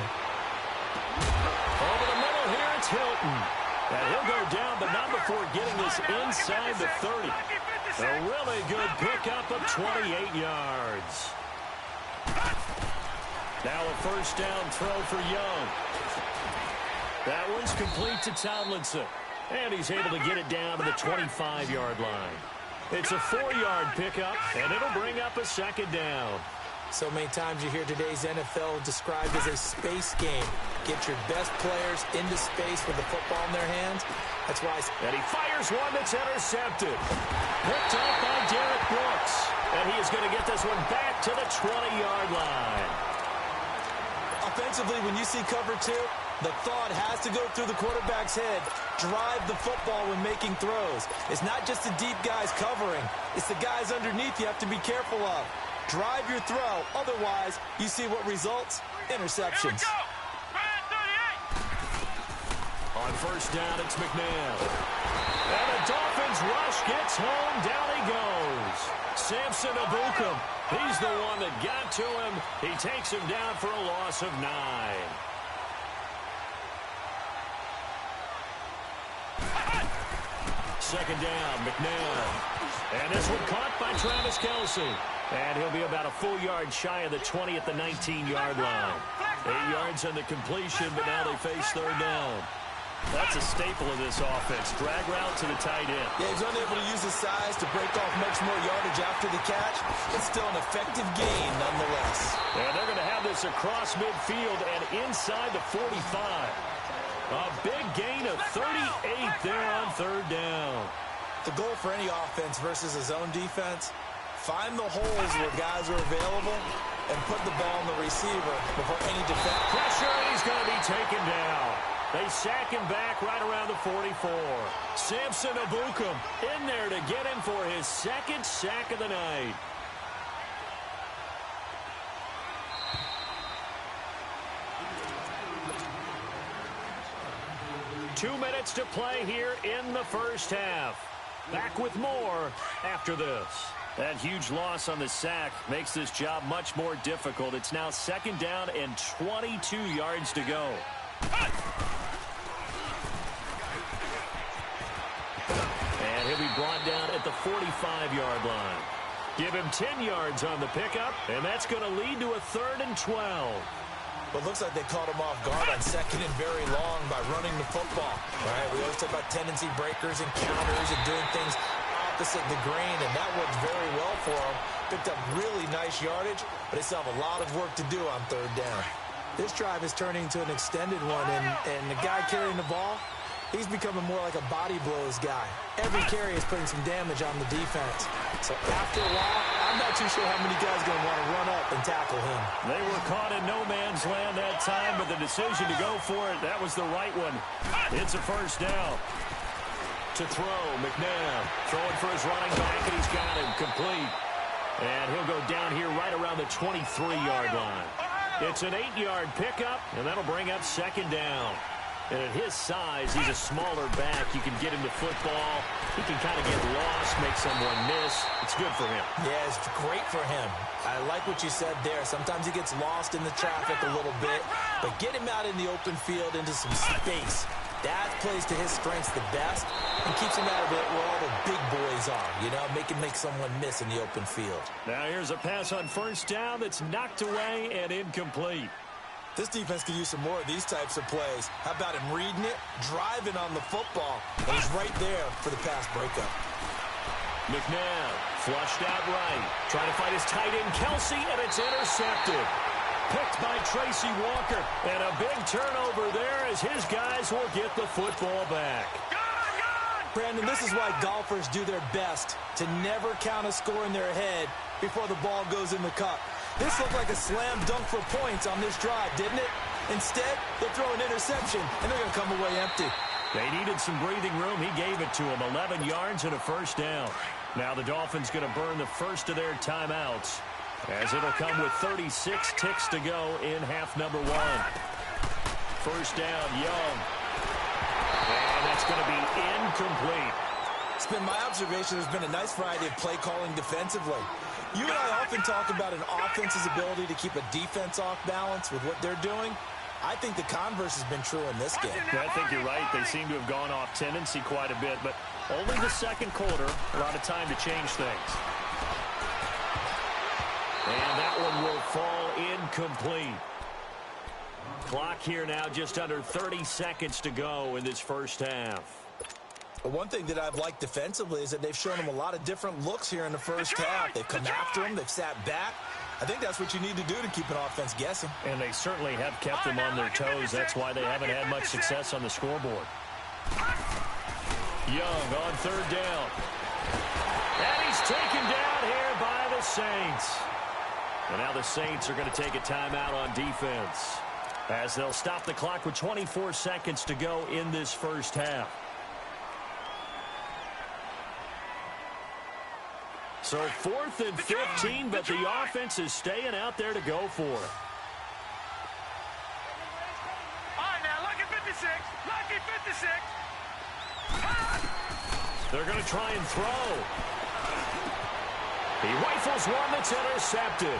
Over the middle here, it's Hilton. And he'll go down, but not before getting this inside the 30. A really good pickup of 28 yards. Now a first down throw for Young. That one's complete to Tomlinson. And he's able to get it down to the 25-yard line. It's a 4-yard pickup, and it'll bring up a second down. So many times you hear today's NFL described as a space game. get your best players into space with the football in their hands. That's why. And he fires one that's intercepted. Picked up by Derek Brooks. And he is going to get this one back to the 20-yard line. Offensively, when you see cover two, the thought has to go through the quarterback's head. Drive the football when making throws. It's not just the deep guys covering. It's the guys underneath you have to be careful of. Drive your throw. Otherwise, you see what results? Interceptions. On first down, it's McNabb. And the Dolphins rush gets home. Down he goes. Samson Ebukam. He's the one that got to him. He takes him down for a loss of 9. Second down, McNabb. And this one caught by Travis Kelce. And he'll be about a full yard shy of the 20 at the 19-yard line. 8 yards on the completion, but now they face third down. That's a staple of this offense. Drag route to the tight end. Yeah, he's unable to use his size to break off much more yardage after the catch. It's still an effective gain nonetheless. And they're going to have this across midfield and inside the 45. A big gain of 38 there on third down. The goal for any offense versus a zone defense, find the holes where guys are available and put the ball on the receiver before any defense. Pressure, and he's going to be taken down. They sack him back right around the 44. Samson Ebukam in there to get him for his second sack of the night. Two minutes to play here in the first half. Back with more after this. That huge loss on the sack makes this job much more difficult. It's now second down and 22 yards to go. And he'll be brought down at the 45-yard line. Give him 10 yards on the pickup, and that's going to lead to a 3rd and 12. Well, it looks like they caught him off guard on second and very long by running the football. All right, we always talk about tendency breakers and counters and doing things opposite the grain, and that worked very well for him. Picked up really nice yardage, but they still have a lot of work to do on third down. This drive is turning into an extended one, and the guy carrying the ball, he's becoming more like a body blows guy. Every carry is putting some damage on the defense. So after a while, I'm not too sure how many guys are going to want to run up and tackle him. They were caught in no man's land that time, but the decision to go for it, that was the right one. It's a first down. To throw, McNabb throwing for his running back, and he's got him complete. And he'll go down here right around the 23-yard line. It's an 8-yard pickup, and that'll bring up second down. And at his size, he's a smaller back. You can get him the football. He can kind of get lost, make someone miss. It's good for him. Yeah, it's great for him. I like what you said there. Sometimes he gets lost in the traffic a little bit, but get him out in the open field into some space. That plays to his strengths the best and keeps him out of it where all the big boys are, you know, make someone miss in the open field. Now here's a pass on first down that's knocked away and incomplete. This defense could use some more of these types of plays. How about him reading it, driving on the football, and he's right there for the pass breakup. McNabb flushed out right. Trying to find his tight end, Kelce, and it's intercepted. Picked by Tracy Walker. And a big turnover there as his guys will get the football back. Brandon, this is why golfers do their best to never count a score in their head before the ball goes in the cup. This looked like a slam dunk for points on this drive, didn't it? Instead, they throw an interception, and they're going to come away empty. They needed some breathing room. He gave it to them. 11 yards and a first down. Now the Dolphins going to burn the first of their timeouts, as it'll come with 36 ticks to go in half number 1. First down, Young. And that's going to be incomplete. It's been my observation there's been a nice variety of play calling defensively. You and I often talk about an offense's ability to keep a defense off balance with what they're doing. I think the converse has been true in this game. I think you're right. They seem to have gone off tendency quite a bit, but only the second quarter, a lot of time to change things. And that one will fall incomplete. Clock here now, just under 30 seconds to go in this first half. But one thing that I've liked defensively is that they've shown them a lot of different looks here in the first half. They've come after them. They've sat back. I think that's what you need to do to keep an offense guessing. And they certainly have kept them on their toes. That's why they haven't had much success on the scoreboard. Young on third down. And he's taken down here by the Saints. And now the Saints are going to take a timeout on defense, as they'll stop the clock with 24 seconds to go in this first half. So 4th and 15, but the offense is staying out there to go for it. All right, now, lucky 56. Lucky 56. They're going to try and throw. He rifles one that's intercepted.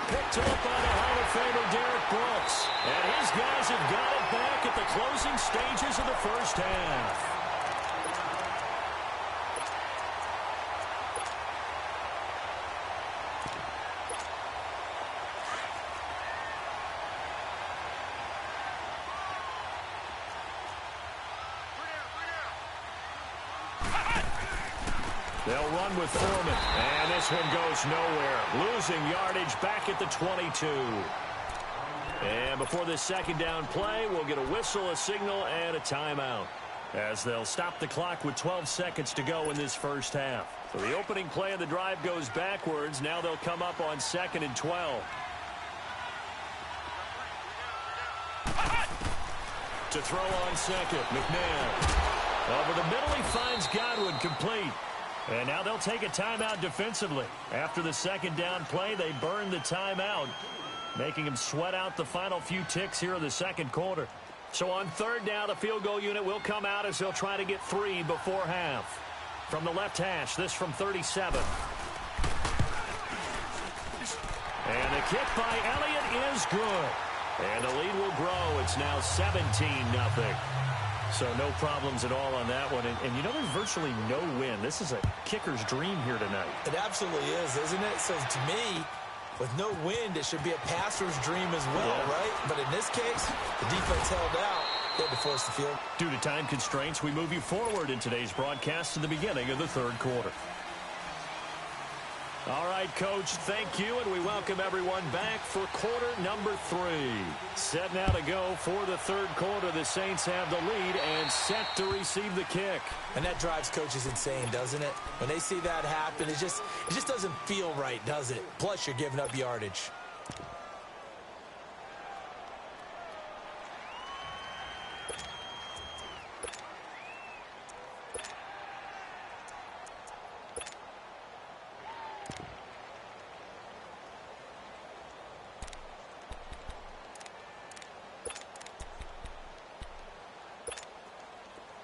Picked up by the Hall of Famer Derek Brooks. And his guys have got it back at the closing stages of the first half. They'll run with Foreman, and this one goes nowhere. Losing yardage back at the 22. And before this second down play, we'll get a whistle, a signal, and a timeout, as they'll stop the clock with 12 seconds to go in this first half. So the opening play of the drive goes backwards. Now they'll come up on 2nd and 12. To throw on second, McNabb. Over the middle, he finds Godwin, complete. And now they'll take a timeout defensively. After the second down play, they burn the timeout, making them sweat out the final few ticks here in the second quarter. So on third down, the field goal unit will come out as they'll try to get 3 before half. From the left hash, this from 37. And the kick by Elliott is good. And the lead will grow. It's now 17-0. So no problems at all on that one. And you know, there's virtually no win. This is a kicker's dream here tonight. It absolutely is, isn't it? So to me, with no wind, it should be a passer's dream as well, right? But in this case, the defense held out. They had to force the field. Due to time constraints, we move you forward in today's broadcast to the beginning of the third quarter. All right, Coach, thank you, and we welcome everyone back for quarter number 3. Set now to go for the third quarter. The Saints have the lead and set to receive the kick. And that drives coaches insane, doesn't it? When they see that happen, it just doesn't feel right, does it? Plus, you're giving up yardage.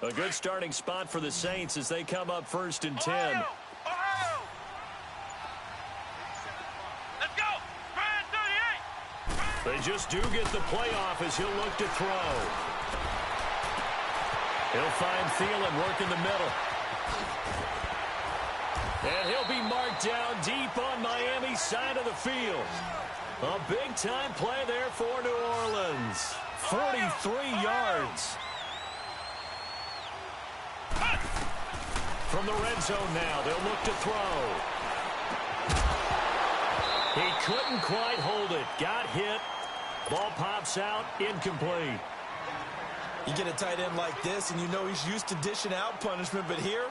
A good starting spot for the Saints as they come up 1st and 10. Ohio! Ohio! Let's go! Brian 38! They just do get the playoff as he'll look to throw. He'll find Thielen working the middle. And he'll be marked down deep on Miami's side of the field. A big-time play there for New Orleans. 43 yards. From the red zone now, they'll look to throw. He couldn't quite hold it. Got hit. Ball pops out, incomplete. You get a tight end like this, and you know he's used to dishing out punishment, but here,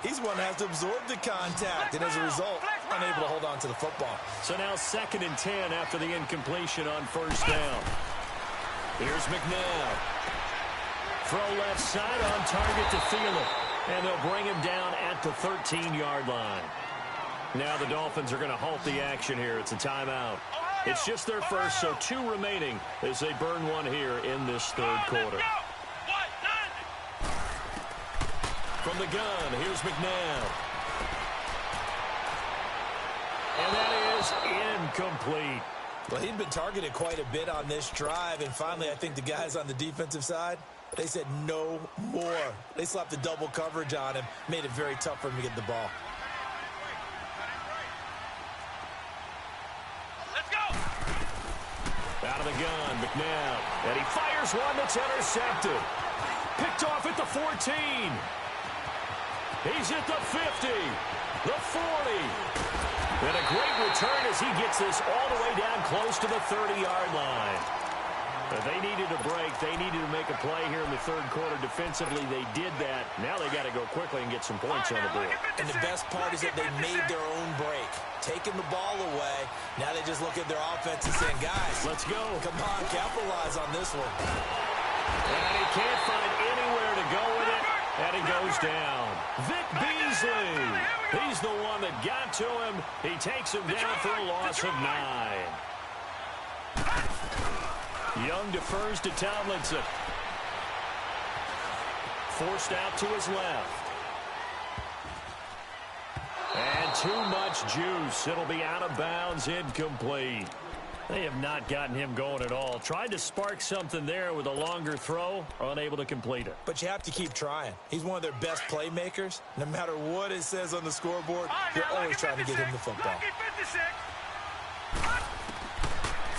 he's one that has to absorb the contact, and as a result, unable to hold on to the football. So now 2nd and 10 after the incompletion on 1st down. Here's McNabb. Throw left side on target to Thielen. And they'll bring him down at the 13-yard line. Now the Dolphins are going to halt the action here. It's a timeout. It's just their first, so 2 remaining as they burn one here in this third quarter. From the gun, here's McNabb. And that is incomplete. Well, he'd been targeted quite a bit on this drive, and finally I think the guys on the defensive side, they said no more. They slapped the double coverage on him, made it very tough for him to get the ball. Let's go! Out of the gun, McNabb. And he fires one that's intercepted. Picked off at the 14. He's at the 50, the 40. And a great return as he gets this all the way down close to the 30-yard line. But they needed a break. They needed to make a play here in the third quarter. Defensively, they did that. Now they got to go quickly and get some points on the board. And the best part is that they made their own break. Taking the ball away. Now they just look at their offense and saying, guys, let's go. Come on, capitalize on this one. And he can't find anywhere to go with it. And he goes down. Vic Beasley. He's the one that got to him. He takes him down for a loss of 9. Young defers to Tomlinson. Forced out to his left. And too much juice. It'll be out of bounds, incomplete. They have not gotten him going at all. Tried to spark something there with a longer throw, unable to complete it. But you have to keep trying. He's one of their best playmakers. No matter what it says on the scoreboard, you're always trying to get him the football.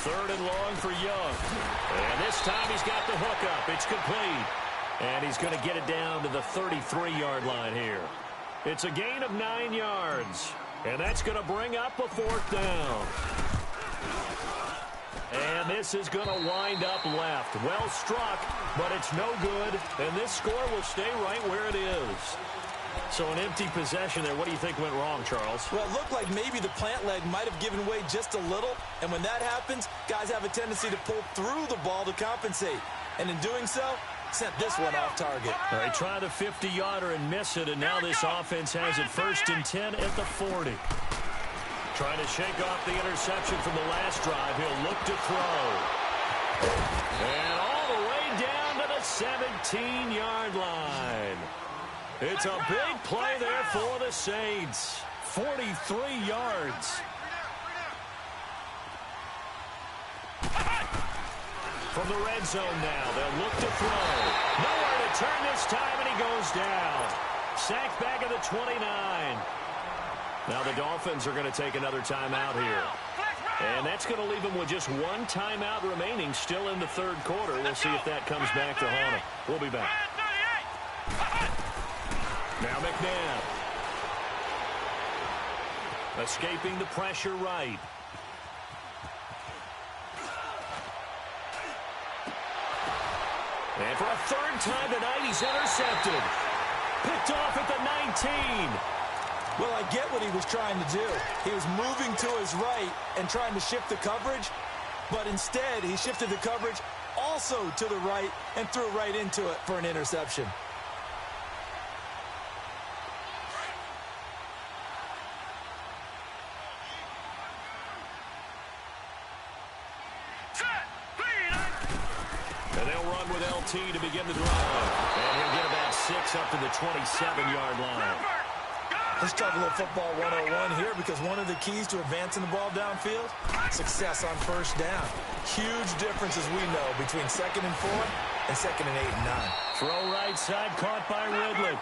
Third and long for Young. And this time he's got the hook up. It's complete. And he's going to get it down to the 33-yard line here. It's a gain of 9 yards. And that's going to bring up a 4th down. And this is going to wind up left. Well struck, but it's no good. And this score will stay right where it is. So an empty possession there. What do you think went wrong, Charles? Well, it looked like maybe the plant leg might have given way just a little. And when that happens, guys have a tendency to pull through the ball to compensate. And in doing so, sent this one off target. All right, try the 50-yarder and miss it. And now this offense has it 1st and 10 at the 40. Trying to shake off the interception from the last drive. He'll look to throw. And all the way down to the 17-yard line. It's a big play there for the Saints. 43 yards. From the red zone now, they'll look to throw. Nowhere to turn this time, and he goes down. Sacked back at the 29. Now the Dolphins are going to take another timeout here. And that's going to leave them with just one timeout remaining still in the third quarter. We'll see if that comes back to haunt them. We'll be back. Now McNabb. Escaping the pressure right. And for a third time tonight, he's intercepted. Picked off at the 19. Well, I get what he was trying to do. He was moving to his right and trying to shift the coverage, but instead he shifted the coverage also to the right and threw right into it for an interception. And they'll run with LT to begin the drive. And he'll get about 6 up to the 27-yard line. Let's talk a little football 101 here, because one of the keys to advancing the ball downfield, success on first down. Huge difference, as we know, between 2nd and 4 and 2nd and 8 and 9. Throw right side, caught by Ridley.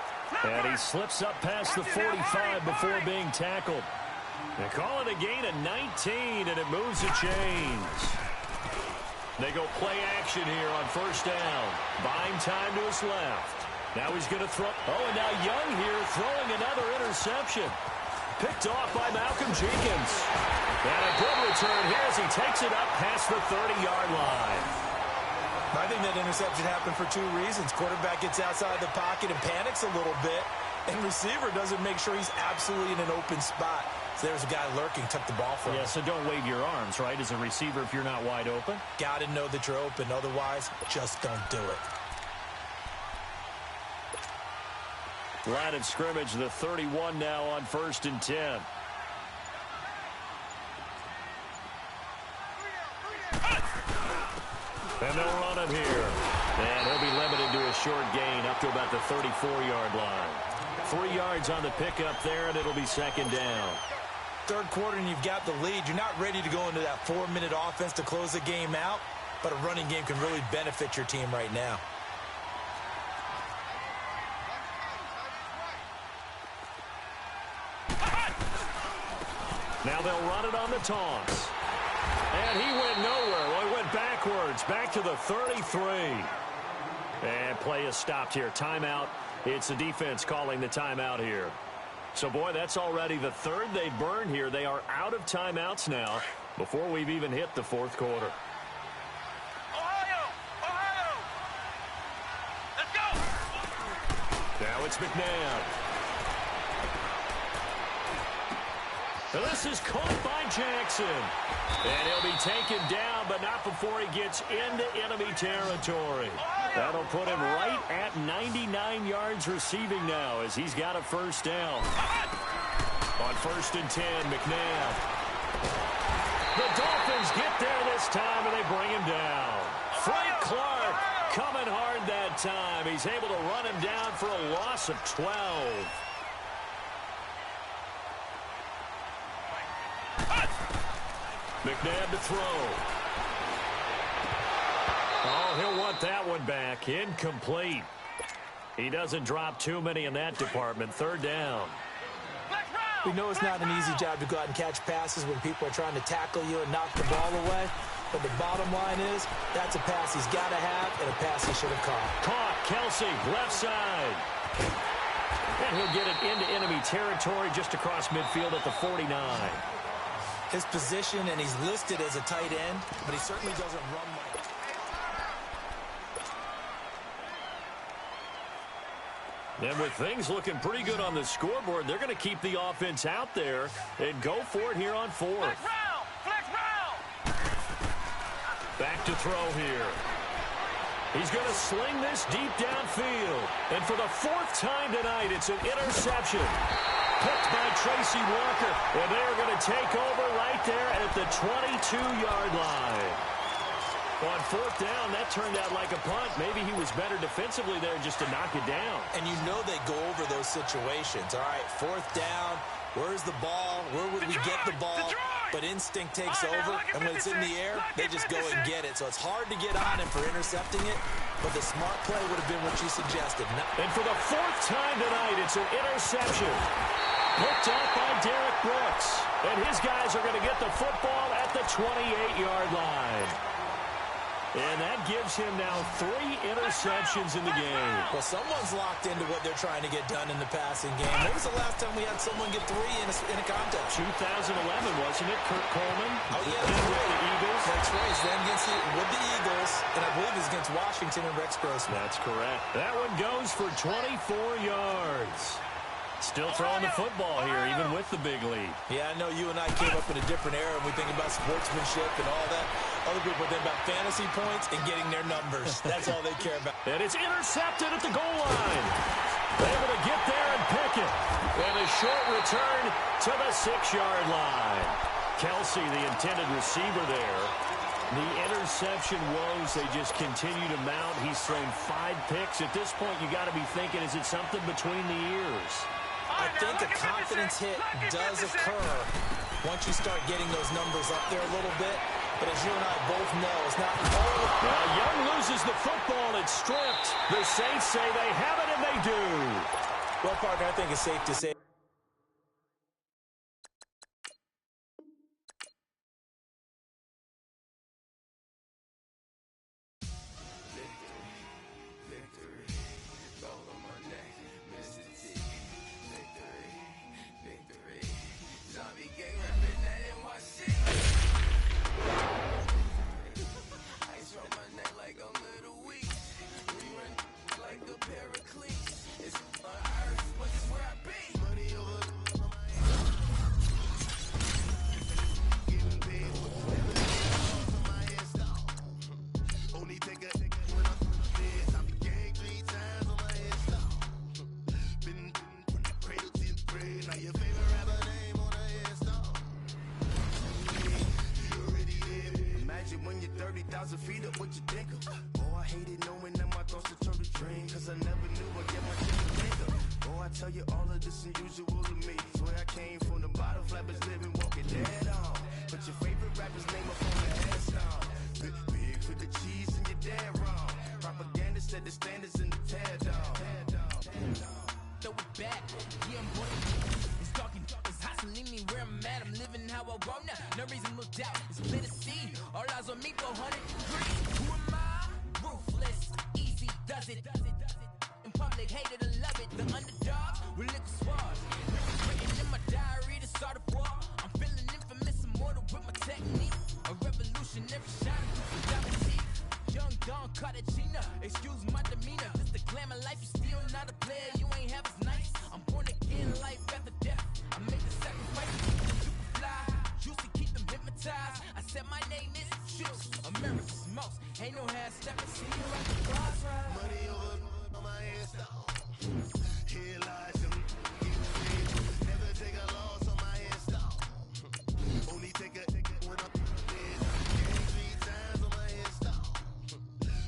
And he slips up past the 45 before being tackled. They call it a gain of 19, and it moves the chains. They go play action here on first down. Buying time to his left. Now he's going to throw. Oh, and now Young here throwing another interception. Picked off by Malcolm Jenkins. And a good return here as he takes it up past the 30-yard line. I think that interception happened for 2 reasons. Quarterback gets outside the pocket and panics a little bit, and receiver doesn't make sure he's absolutely in an open spot. So there's a guy lurking, took the ball from him. Yeah, so don't wave your arms, right, as a receiver if you're not wide open. Got to know that you're open. Otherwise, just don't do it. Line of scrimmage, the 31 now on 1st and 10. And they'll run him here. And he'll be limited to a short gain up to about the 34-yard line. 3 yards on the pickup there, and it'll be 2nd down. Third quarter and you've got the lead. You're not ready to go into that 4-minute offense to close the game out, but a running game can really benefit your team right now. Now they'll run it on the toss. And he went nowhere. Well, he went backwards, back to the 33. And play is stopped here. Timeout, It's the defense calling the timeout here. So, boy, that's already the third they've burned here. They are out of timeouts now before we've even hit the fourth quarter. Ohio! Let's go! Now it's McNabb. And this is caught by Jackson. And he'll be taken down, but not before he gets into enemy territory. That'll put him right at 99 yards receiving now as he's got a first down. On 1st and 10, McNabb. The Dolphins get there this time, and they bring him down. Frank Clark coming hard that time. He's able to run him down for a loss of 12. McNabb to throw. Oh, he'll want that one back. Incomplete. He doesn't drop too many in that department. 3rd down. We know it's not an easy job to go out and catch passes when people are trying to tackle you and knock the ball away. But the bottom line is, that's a pass he's got to have and a pass he should have caught. Caught. Kelsey, left side. And he'll get it into enemy territory just across midfield at the 49. His position, and he's listed as a tight end, but he certainly doesn't run like it. And with things looking pretty good on the scoreboard, they're going to keep the offense out there and go for it here on 4th. Flex round! Back to throw here. He's going to sling this deep downfield. And for the 4th time tonight, it's an interception. Picked by Tracy Walker. And they are going to take over right there at the 22-yard line. On 4th down, that turned out like a punt. Maybe he was better defensively there just to knock it down. And you know they go over those situations. All right, 4th down. Where's the ball? Where would we get the ball? But instinct takes over, and when it's in the air, they just go and get it. So it's hard to get on him for intercepting it, but the smart play would have been what you suggested. And for the 4th time tonight, it's an interception. Picked up by Derek Brooks. And his guys are going to get the football at the 28-yard line. And that gives him now 3 interceptions in the game. Well, someone's locked into what they're trying to get done in the passing game. When was the last time we had someone get 3 in a contest? 2011, wasn't it? Kurt Coleman? Oh, yeah. With the Eagles. That's right. Then with the Eagles, and I believe it's against Washington and Rex Grossman. That's correct. That one goes for 24 yards. Still throwing the football here, even with the big lead. Yeah, I know you and I came up in a different era, and we think about sportsmanship and all that. Other people think about fantasy points and getting their numbers. That's all they care about. And it's intercepted at the goal line. Able to get there and pick it. And a short return to the 6-yard line. Kelsey, the intended receiver there. The interception woes, they just continue to mount. He's thrown 5 picks. At this point, you got to be thinking, is it something between the ears? I think a confidence hit does occur once you start getting those numbers up there a little bit. But as you and I both know, it's not all. Well, Young loses the football. It's stripped. The Saints say they have it, and they do. Well, partner, I think it's safe to say. No reason to doubt, it's clear to see. All eyes on me, 400 degrees. Who am I? Ruthless, easy, does it. In public, hated or love it. The underdogs will lick a sword. Lyrics written in my diary to start a war. I'm feeling infamous, immortal with my technique. A revolutionary shining through the diamond teeth. Young Don Cartagena, excuse my demeanor. This the glamour life, you still not a player. You ain't half as nice. I'm born again, life after death. I made the sacrifice to fly. Used to keep them hypnotized. I said my name is Juice. America's most. Ain't no half stepping. See you at the crossroads. Money over on my headstone. Here lies them. Never take a loss on my headstone. Only take a when I'm dead. 3 times on my headstone.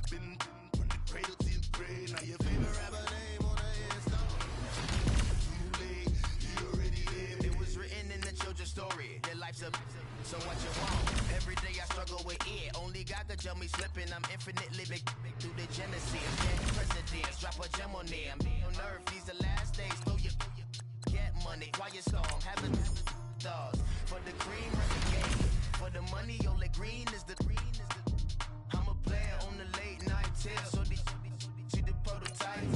Been from the cradle to the grave. Now your favorite rapper name on the headstone. Too late, you already dead. It was written in the children's story. Their life's a so what you want? Every day I struggle with it. Only God could tell me slipping. I'm infinitely big through the genesis. Dead presidents, drop a gem on them. On earth, these the last days. Throw your get money, quiet storm, having stars. For the cream, renegade. For the money, only green is the. I'm a player on the late night till. So the prototype.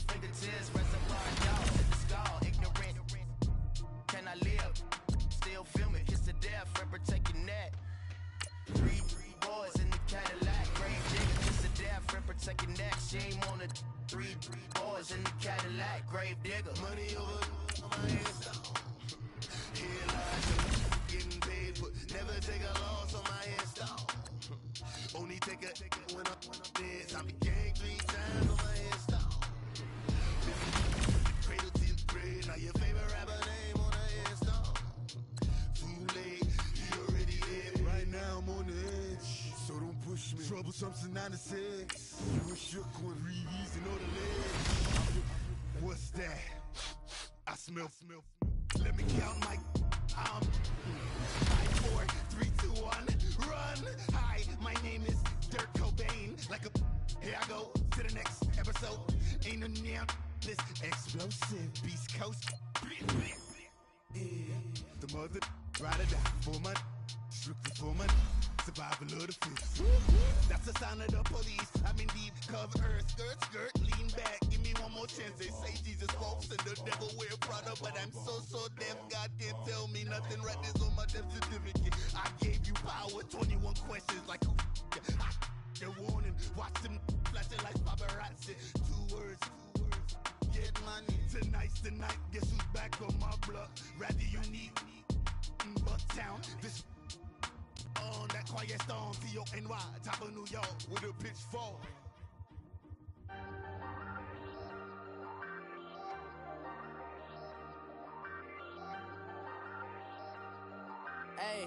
Fingertips, reservoir dogs in the skull. Ignorant. Can I live? Still film it. Kiss to death, friend, protect your neck. 3 boys in the Cadillac. Grave digger, kiss to death, friend, protect your neck. Shame on the 3 boys in the Cadillac. Grave digger. Money over on my headstone. Here lies getting paid, but never take a loss on my headstone. Only take a when I'm dead. I be gang 3 times on my headstone. Cradle to the grave. Now your favorite rapper name on the headstone. Too late, you already dead. Right now I'm on the edge, so don't push me. Troublesome to 96. You were shook with Reeves and all the legs. What's that? I smell. Let me count my. 5, 4, 3, 2, 1, run. Hi, my name is Dirk Cobain. Like a. Here I go to the next episode. Ain't no damn this explosive Beast Coast. The mother ride or die for my strictly for my survival of the fittest. That's the sign of the police. I'm in deep cover earth, skirt, lean back. Give me one more chance. They say Jesus walks and the devil wear Prada, but I'm so deaf. God can't tell me nothing. Right this on my death certificate. I gave you power. 21 questions like who? They're warning. Watch them flashing like paparazzi. 2 words. Get money. Tonight's the night. Guess who's back on my block? Rather unique. Bucktown. This on that quiet storm. T-O-N-Y. Top of New York with a pitchfork. Hey.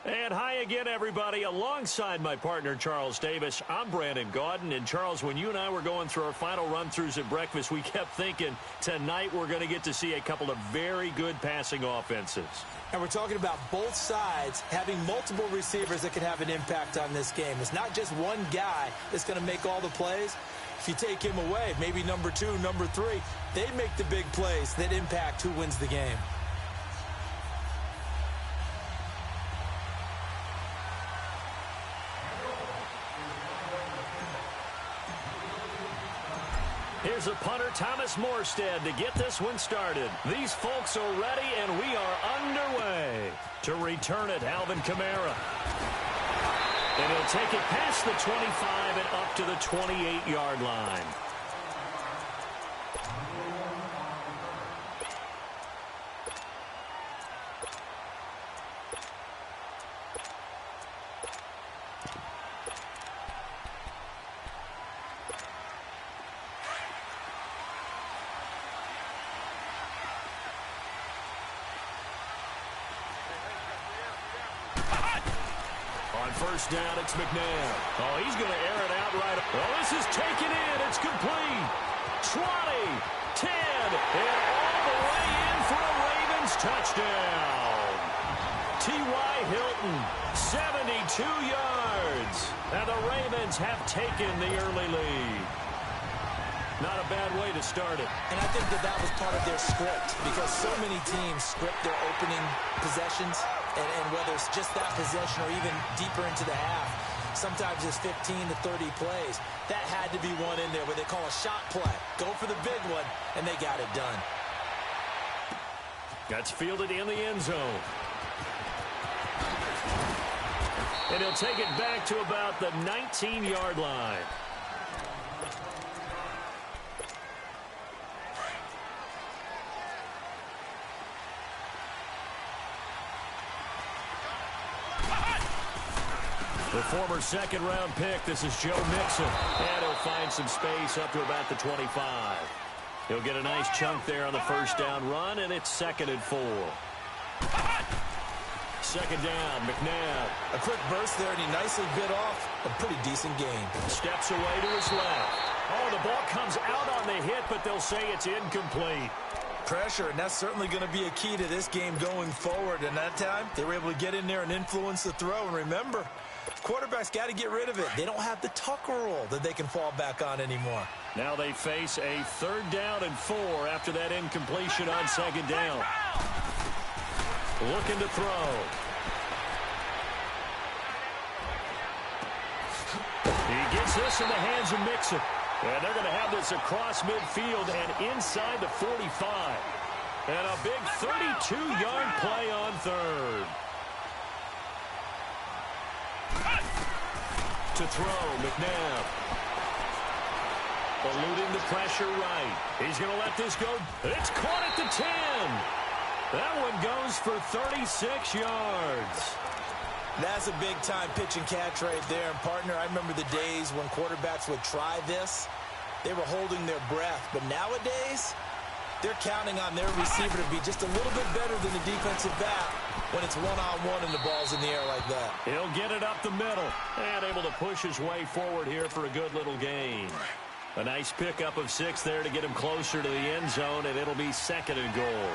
And hi again, everybody. Alongside my partner, Charles Davis, I'm Brandon Gaudin. And, Charles, when you and I were going through our final run-throughs at breakfast, we kept thinking tonight we're going to get to see a couple of very good passing offenses. And we're talking about both sides having multiple receivers that can have an impact on this game. It's not just one guy that's going to make all the plays. If you take him away, maybe number 2, number 3, they make the big plays that impact who wins the game. Here's a punter, Thomas Morstead, to get this one started. These folks are ready, and we are underway. To return it, Alvin Kamara. And he'll take it past the 25 and up to the 28-yard line. First down, it's McNabb. Oh, he's going to air it out right. Oh, this is taken in. It's complete. 20, 10, and all the way in for a Ravens touchdown. T.Y. Hilton, 72 yards. And the Ravens have taken the early lead. Not a bad way to start it. And I think that was part of their script, because so many teams script their opening possessions, and whether it's just that possession or even deeper into the half, sometimes it's 15 to 30 plays. That had to be one in there where they call a shot play. Go for the big one, and they got it done. That's fielded in the end zone. And he'll take it back to about the 19-yard line. The former second-round pick, this is Joe Mixon. And he'll find some space up to about the 25. He'll get a nice chunk there on the first down run, and it's 2nd and 4. Second down, McNabb. A quick burst there, and he nicely bit off a pretty decent gain. Steps away to his left. Oh, the ball comes out on the hit, but they'll say it's incomplete. Pressure, and that's certainly going to be a key to this game going forward. And that time, they were able to get in there and influence the throw. And remember, quarterbacks got to get rid of it. They don't have the Tucker rule that they can fall back on anymore. Now they face a 3rd down and 4 after that incompletion on 2nd down. Looking to throw. He gets this in the hands of Mixon. And they're going to have this across midfield and inside the 45. And a big 32-yard play on 3rd. To throw, McNabb. Eluding the pressure right. He's going to let this go. It's caught at the 10. That one goes for 36 yards. That's a big-time pitch and catch right there. And, partner, I remember the days when quarterbacks would try this. They were holding their breath. But nowadays, they're counting on their receiver to be just a little bit better than the defensive back when it's one-on-one and the ball's in the air like that. He'll get it up the middle and able to push his way forward here for a good little gain. A nice pickup of 6 there to get him closer to the end zone, and it'll be 2nd and goal.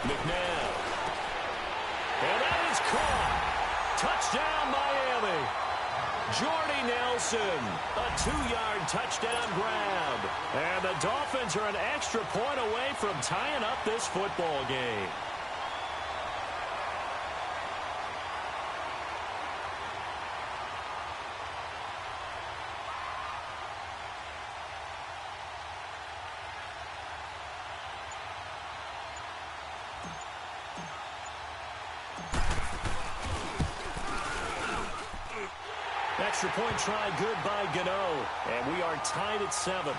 McNabb. And that is caught. Touchdown, Miami. Jordy Nelson, a 2-yard touchdown grab. And the Dolphins are an extra point away from tying up this football game. Extra point try good by Gano. And we are tied at 7.